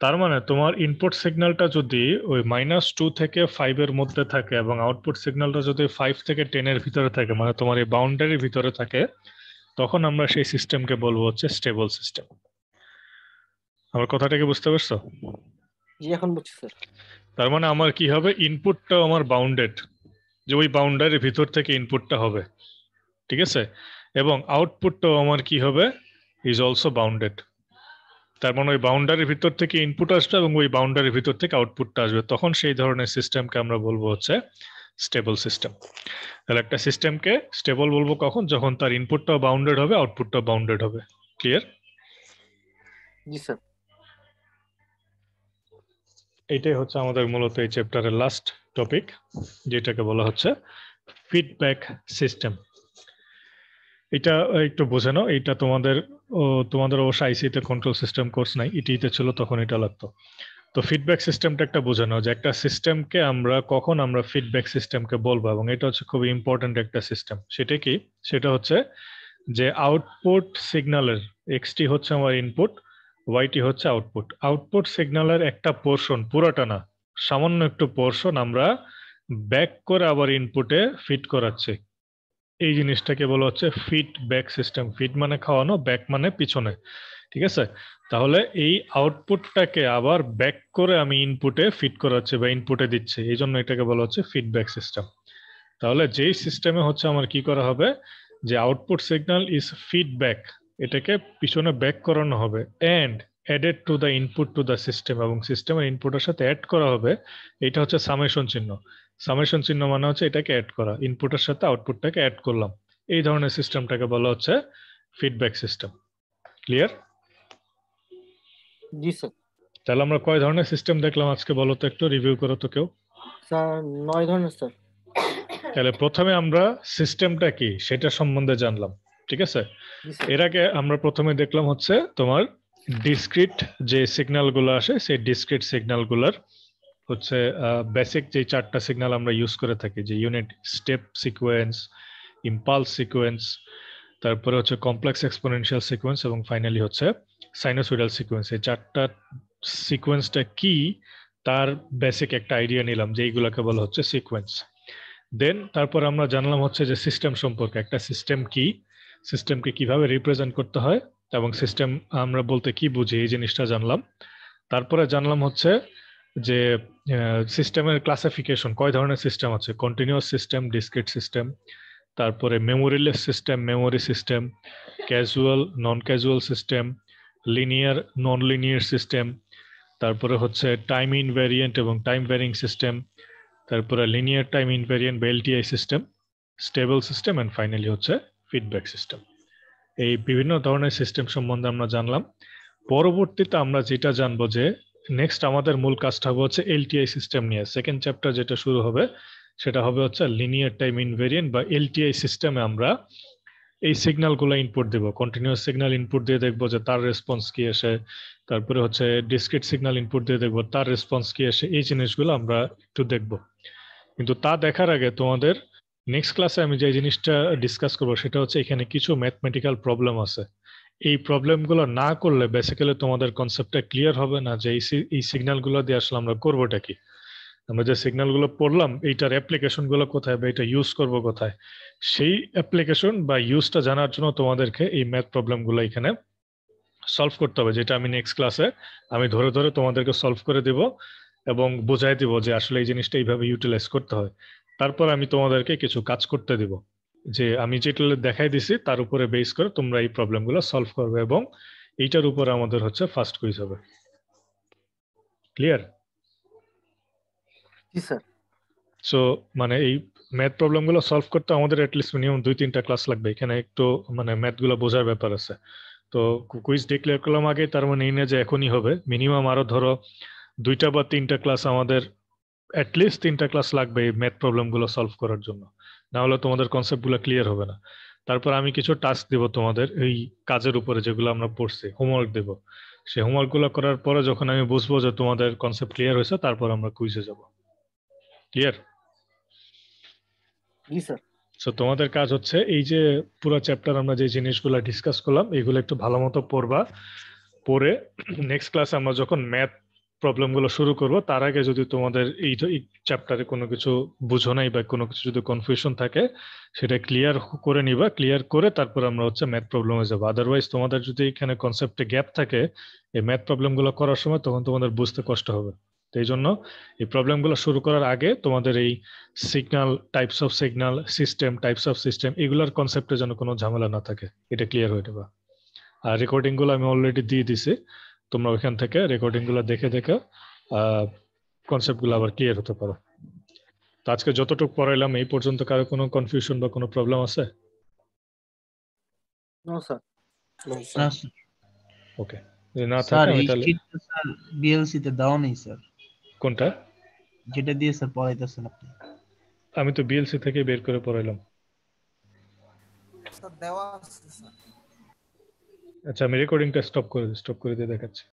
তার মানে তোমার ইনপুট সিগন্যালটা যদি ওই -2 থেকে 5 এর মধ্যে থাকে এবং আউটপুট সিগন্যালটা যদি 5 থেকে 10 এর ভিতরে থাকে, মানে তোমার এই বাউন্ডারির ভিতরে থাকে, তখন আমরা সেই সিস্টেমকে বলবো হচ্ছে স্টেবল সিস্টেম। আমার কথাটাকে বুঝতে পারছো? জি এখন বুঝছি স্যার। তার মানে আমার কি হবে, ইনপুটটাও আমার বাউন্ডেড, যে ওই বাউন্ডারির ভিতর থেকে ইনপুটটা হবে, ঠিক আছে? এবং আউটপুটটাও আমার কি হবে, ইজ অলসো বাউন্ডেড। তার মানে ওই বাউন্ডারির ভিতর থেকে ইনপুট আসবে এবং ওই বাউন্ডারির ভিতর থেকে আউটপুটটা আসবে, তখন সেই ধরনের সিস্টেমকে আমরা বলবো হচ্ছে স্টেবল সিস্টেম। তাহলে একটা সিস্টেমকে স্টেবল বলবো কখন, যখন তার ইনপুটটাও বাউন্ডেড হবে, আউটপুটটাও বাউন্ডেড হবে। ক্লিয়ার? জি স্যার। এইটাই হচ্ছে আমাদের মূলত এই চ্যাপ্টারের লাস্ট টপিক, যেটাকে বলা হচ্ছে ফিডব্যাক সিস্টেম। এটা একটু বোঝে নাও, এটা তোমাদের অবশ্য আইসিতে কন্ট্রোল সিস্টেম কোর্স নাই, ইটিতে ছিল তখন এটা লাগতো। তো ফিডব্যাক সিস্টেমটা একটা বোঝে নাও, যে একটা সিস্টেমকে কখন আমরা ফিডব্যাক সিস্টেমকে বলবো, এবং এটা হচ্ছে খুবই ইম্পর্টেন্ট একটা সিস্টেম। সেটা কি? সেটা হচ্ছে যে আউটপুট সিগন্যালের এক্সটি হচ্ছে আমার ইনপুট, ওয়াইটি হচ্ছে আউটপুট। আউটপুট সিগন্যালের একটা পোর্শন, পুরোটা না, সামান্য একটু পোর্শন আমরা ব্যাক করে আবার ইনপুটে ফিড করাচ্ছি। এই জিনিসটাকে বলা হচ্ছে ফিডব্যাক সিস্টেম। ফিড মানে খাওয়ানো, ব্যাক মানে পিছনে, ঠিক আছে? তাহলে এই আউটপুটটাকে আবার ব্যাক করে আমি ইনপুটে ফিড করাচ্ছি বা ইনপুটে দিচ্ছি, এই জন্য এটাকে বলা হচ্ছে ফিডব্যাক সিস্টেম। তাহলে যেই সিস্টেমে হচ্ছে আমার কি করা হবে, যে আউটপুট সিগন্যাল ইজ ফিডব্যাক, এটাকে পিছনে ব্যাক করানো হবে and added to the input to the system, এবং সিস্টেমের ইনপুটের সাথে অ্যাড করা হবে। এটা হচ্ছে সামেশন চিহ্ন। সামেশন চিহ্ন মানে হচ্ছে এটাকে অ্যাড করা, ইনপুটের সাথে আউটপুটটাকে অ্যাড করলাম। এই ধরনের সিস্টেমটাকে বলা হচ্ছে ফিডব্যাক সিস্টেম। ক্লিয়ার? জি স্যার। তাহলে আমরা কয় ধরনের সিস্টেম দেখলাম আজকে, বলো তো একটু, রিভিউ করো তো কেউ। স্যার 9 ধরনের স্যার। তাহলে প্রথমে আমরা সিস্টেমটা কি সেটা সম্বন্ধে জানলাম, ঠিক আছে? জি স্যার। এর আগে আমরা প্রথমে দেখলাম হচ্ছে তোমার ডিসক্রিট যে সিগন্যাল গুলো আসে, সেই ডিসক্রিট সিগন্যাল গুলার হচ্ছে বেসিক যে 4টা সিগন্যাল আমরা ইউজ করে থাকি, যে unit step sequence, impulse sequence, তারপরে হচ্ছে কমপ্লেক্স এক্সপোনেনশিয়াল সিকোয়েন্স, এবং ফাইনালি হচ্ছে সাইনোসয়েডাল সিকোয়েন্স। এই 4টা সিকোয়েন্সটা কি তার বেসিক একটা আইডিয়া নিলাম, যে এইগুলোকে বলা হচ্ছে সিকোয়েন্স। দেন তারপর আমরা জানলাম হচ্ছে যে সিস্টেম সম্পর্কে, একটা সিস্টেম কি, সিস্টেমকে কিভাবে রিপ্রেজেন্ট করতে হয়, এবং সিস্টেম আমরা বলতে কি বুঝি, এই জিনিসটা জানলাম। তারপরে জানলাম হচ্ছে যে সিস্টেমের ক্লাসিফিকেশন, কয় ধরনের সিস্টেম আছে, কন্টিনিউয়াস সিস্টেম, ডিসক্রিট সিস্টেম, তারপরে memoryless system, memory system, causal non causal system, linear non linear system, তারপরে হচ্ছে টাইম ইনভ্যারিয়েন্ট এবং টাইম ভ্যারিং সিস্টেম, তারপরে লিনিয়ার টাইম ইনভ্যারিয়েন্ট বা LTI system, stable system, and finally হচ্ছে feedback system. এই বিভিন্ন ধরনের সিস্টেম সম্বন্ধে আমরা জানলাম। পরবর্তীতে আমরা যেটা জানবো, যে নেক্সট আমাদের মূল কাজটা হবে হচ্ছে এলটিআই সিস্টেম নিয়ে। সেকেন্ড চ্যাপ্টার যেটা শুরু হবে সেটা হবে হচ্ছে লিনিয়ার টাইম ইনভ্যারিয়েন্ট বা এলটিআই সিস্টেমে আমরা এই সিগন্যালগুলো ইনপুট দেব। কন্টিনিউয়াস সিগন্যাল ইনপুট দিয়ে দেখবো যে তার রেসপন্স কি আসে, তারপরে হচ্ছে ডিসক্রিট সিগন্যাল ইনপুট দিয়ে দেখবো তার রেসপন্স কি আসে। এই জিনিসগুলো আমরা একটু দেখবো, কিন্তু তা দেখার আগে তোমাদের নেক্সট ক্লাসে আমি যে জিনিসটা ডিসকাস করবো সেটা হচ্ছে এখানে কিছু ম্যাথমেটিক্যাল প্রবলেম আছে। এই প্রবলেমগুলো না করলে বেসিক্যালি তোমাদের কনসেপ্টটা ক্লিয়ার হবে না, যে এই সিগন্যালগুলো দিয়ে আসলে আমরা করবোটা কি। আমরা যে সিগন্যাল গুলো পড়লাম এইটার অ্যাপ্লিকেশন গুলো কোথায় বা এটা ইউজ করবো কোথায়, সেই অ্যাপ্লিকেশন বা ইউজটা জানার জন্য তোমাদেরকে এই ম্যাথ প্রবলেম গুলো এখানে সলভ করতে হবে, যেটা আমি নেক্সট ক্লাসে আমি ধরে ধরে তোমাদেরকে সলভ করে দিব এবং বোঝাই দিব যে আসলে এই জিনিসটা এইভাবে ইউটিলাইজ করতে হয়। তারপর আমি তোমাদেরকে কিছু কাজ করতে দিব, যে আমি যেটা দেখাই দিছি তার উপরে বেস করে তোমরা এই প্রবলেমগুলো সলভ করবে এবং এইটার উপরে আমাদের হচ্ছে ফার্স্ট কুইজ হবে। ক্লিয়ার? জি স্যার। সো মানে এই ম্যাথ প্রবলেমগুলো সলভ করতে আমাদের অ্যাটলিস্ট মিনিমাম 2-3টা ক্লাস লাগবে। এখানে একটু মানে ম্যাথগুলো বোঝার ব্যাপার আছে। তো কুইজ ডিক্লেয়ার করলাম আগে, তার মানে এই না যে এখনই হবে, মিনিমাম আরো ধরো 2টা বা 3টা ক্লাস আমাদের, অ্যাটলিস্ট 3টা ক্লাস লাগবে এই ম্যাথ প্রবলেমগুলো সলভ করার জন্য, না হলে তোমাদের কনসেপ্টগুলো ক্লিয়ার হবে না। তারপর আমি কিছু টাস্ক দেব তোমাদের এই কাজের উপরে যেগুলো আমরা পড়ছি, হোমওয়ার্ক দেব। সেই হোমওয়ার্কগুলো করার পরে যখন আমি বুঝবো যে তোমাদের কনসেপ্ট ক্লিয়ার হয়েছে, তারপর আমরা কুইজে যাব। ক্লিয়ার? জি স্যার। সো তোমাদের কাজ হচ্ছে এই যে পুরো চ্যাপ্টার আমরা যে জিনিসগুলো ডিসকাস করলাম এগুলো একটু ভালো মতো পড়বা, পড়ে নেক্সট ক্লাসে আমরা যখন ম্যাথ প্রবলেমগুলো শুরু করব তার আগে যদি তোমাদের এই চ্যাপ্টারে কোনো কিছু বুঝো নাই বা কোনো কিছু যদি কনফিউশন থাকে সেটা ক্লিয়ার করে নিবা, ক্লিয়ার করে তারপর আমরা হচ্ছে ম্যাথ প্রবলেমে যাবো। আদারওয়াইজ তোমাদের যদি এখানে কনসেপ্টে গ্যাপ থাকে এই ম্যাথ প্রবলেমগুলো করার সময় তখন তোমাদের বুঝতে কষ্ট হবে। তো এই জন্য এই প্রবলেমগুলো শুরু করার আগে তোমাদের এই signal, types of signal, system, types of system এগুলোর কনসেপ্টে যেন কোনো ঝামেলা না থাকে, এটা ক্লিয়ার হয়ে যাবে। আর রেকর্ডিং গুলো আমি অলরেডি দিয়ে দিছি, তোমরা ওইখান থেকে রেকর্ডিং গুলো দেখে দেখে কনসেপ্ট গুলো আবার ক্লিয়ার হতে পারো। তো আজকে যতটুকু পড়াইলাম এই পর্যন্ত কারো কোনো কনফিউশন বা কোনো প্রবলেম আছে? No sir. না স্যার। ওকে, যদি না স্যার থাকে আমি এই তাহলে শীটটা স্যার বিএলসি তে দাও নেই স্যার, কোনটা? যেটা দিয়ে স্যার পড়াইতেছেন আপনি। আমি তো বিএলসি থেকে বের করে পড়াইলাম। স্যার দেওয়া আছে স্যার। আচ্ছা আমি রেকর্ডিংটা স্টপ করে দিয়ে দেখাচ্ছি।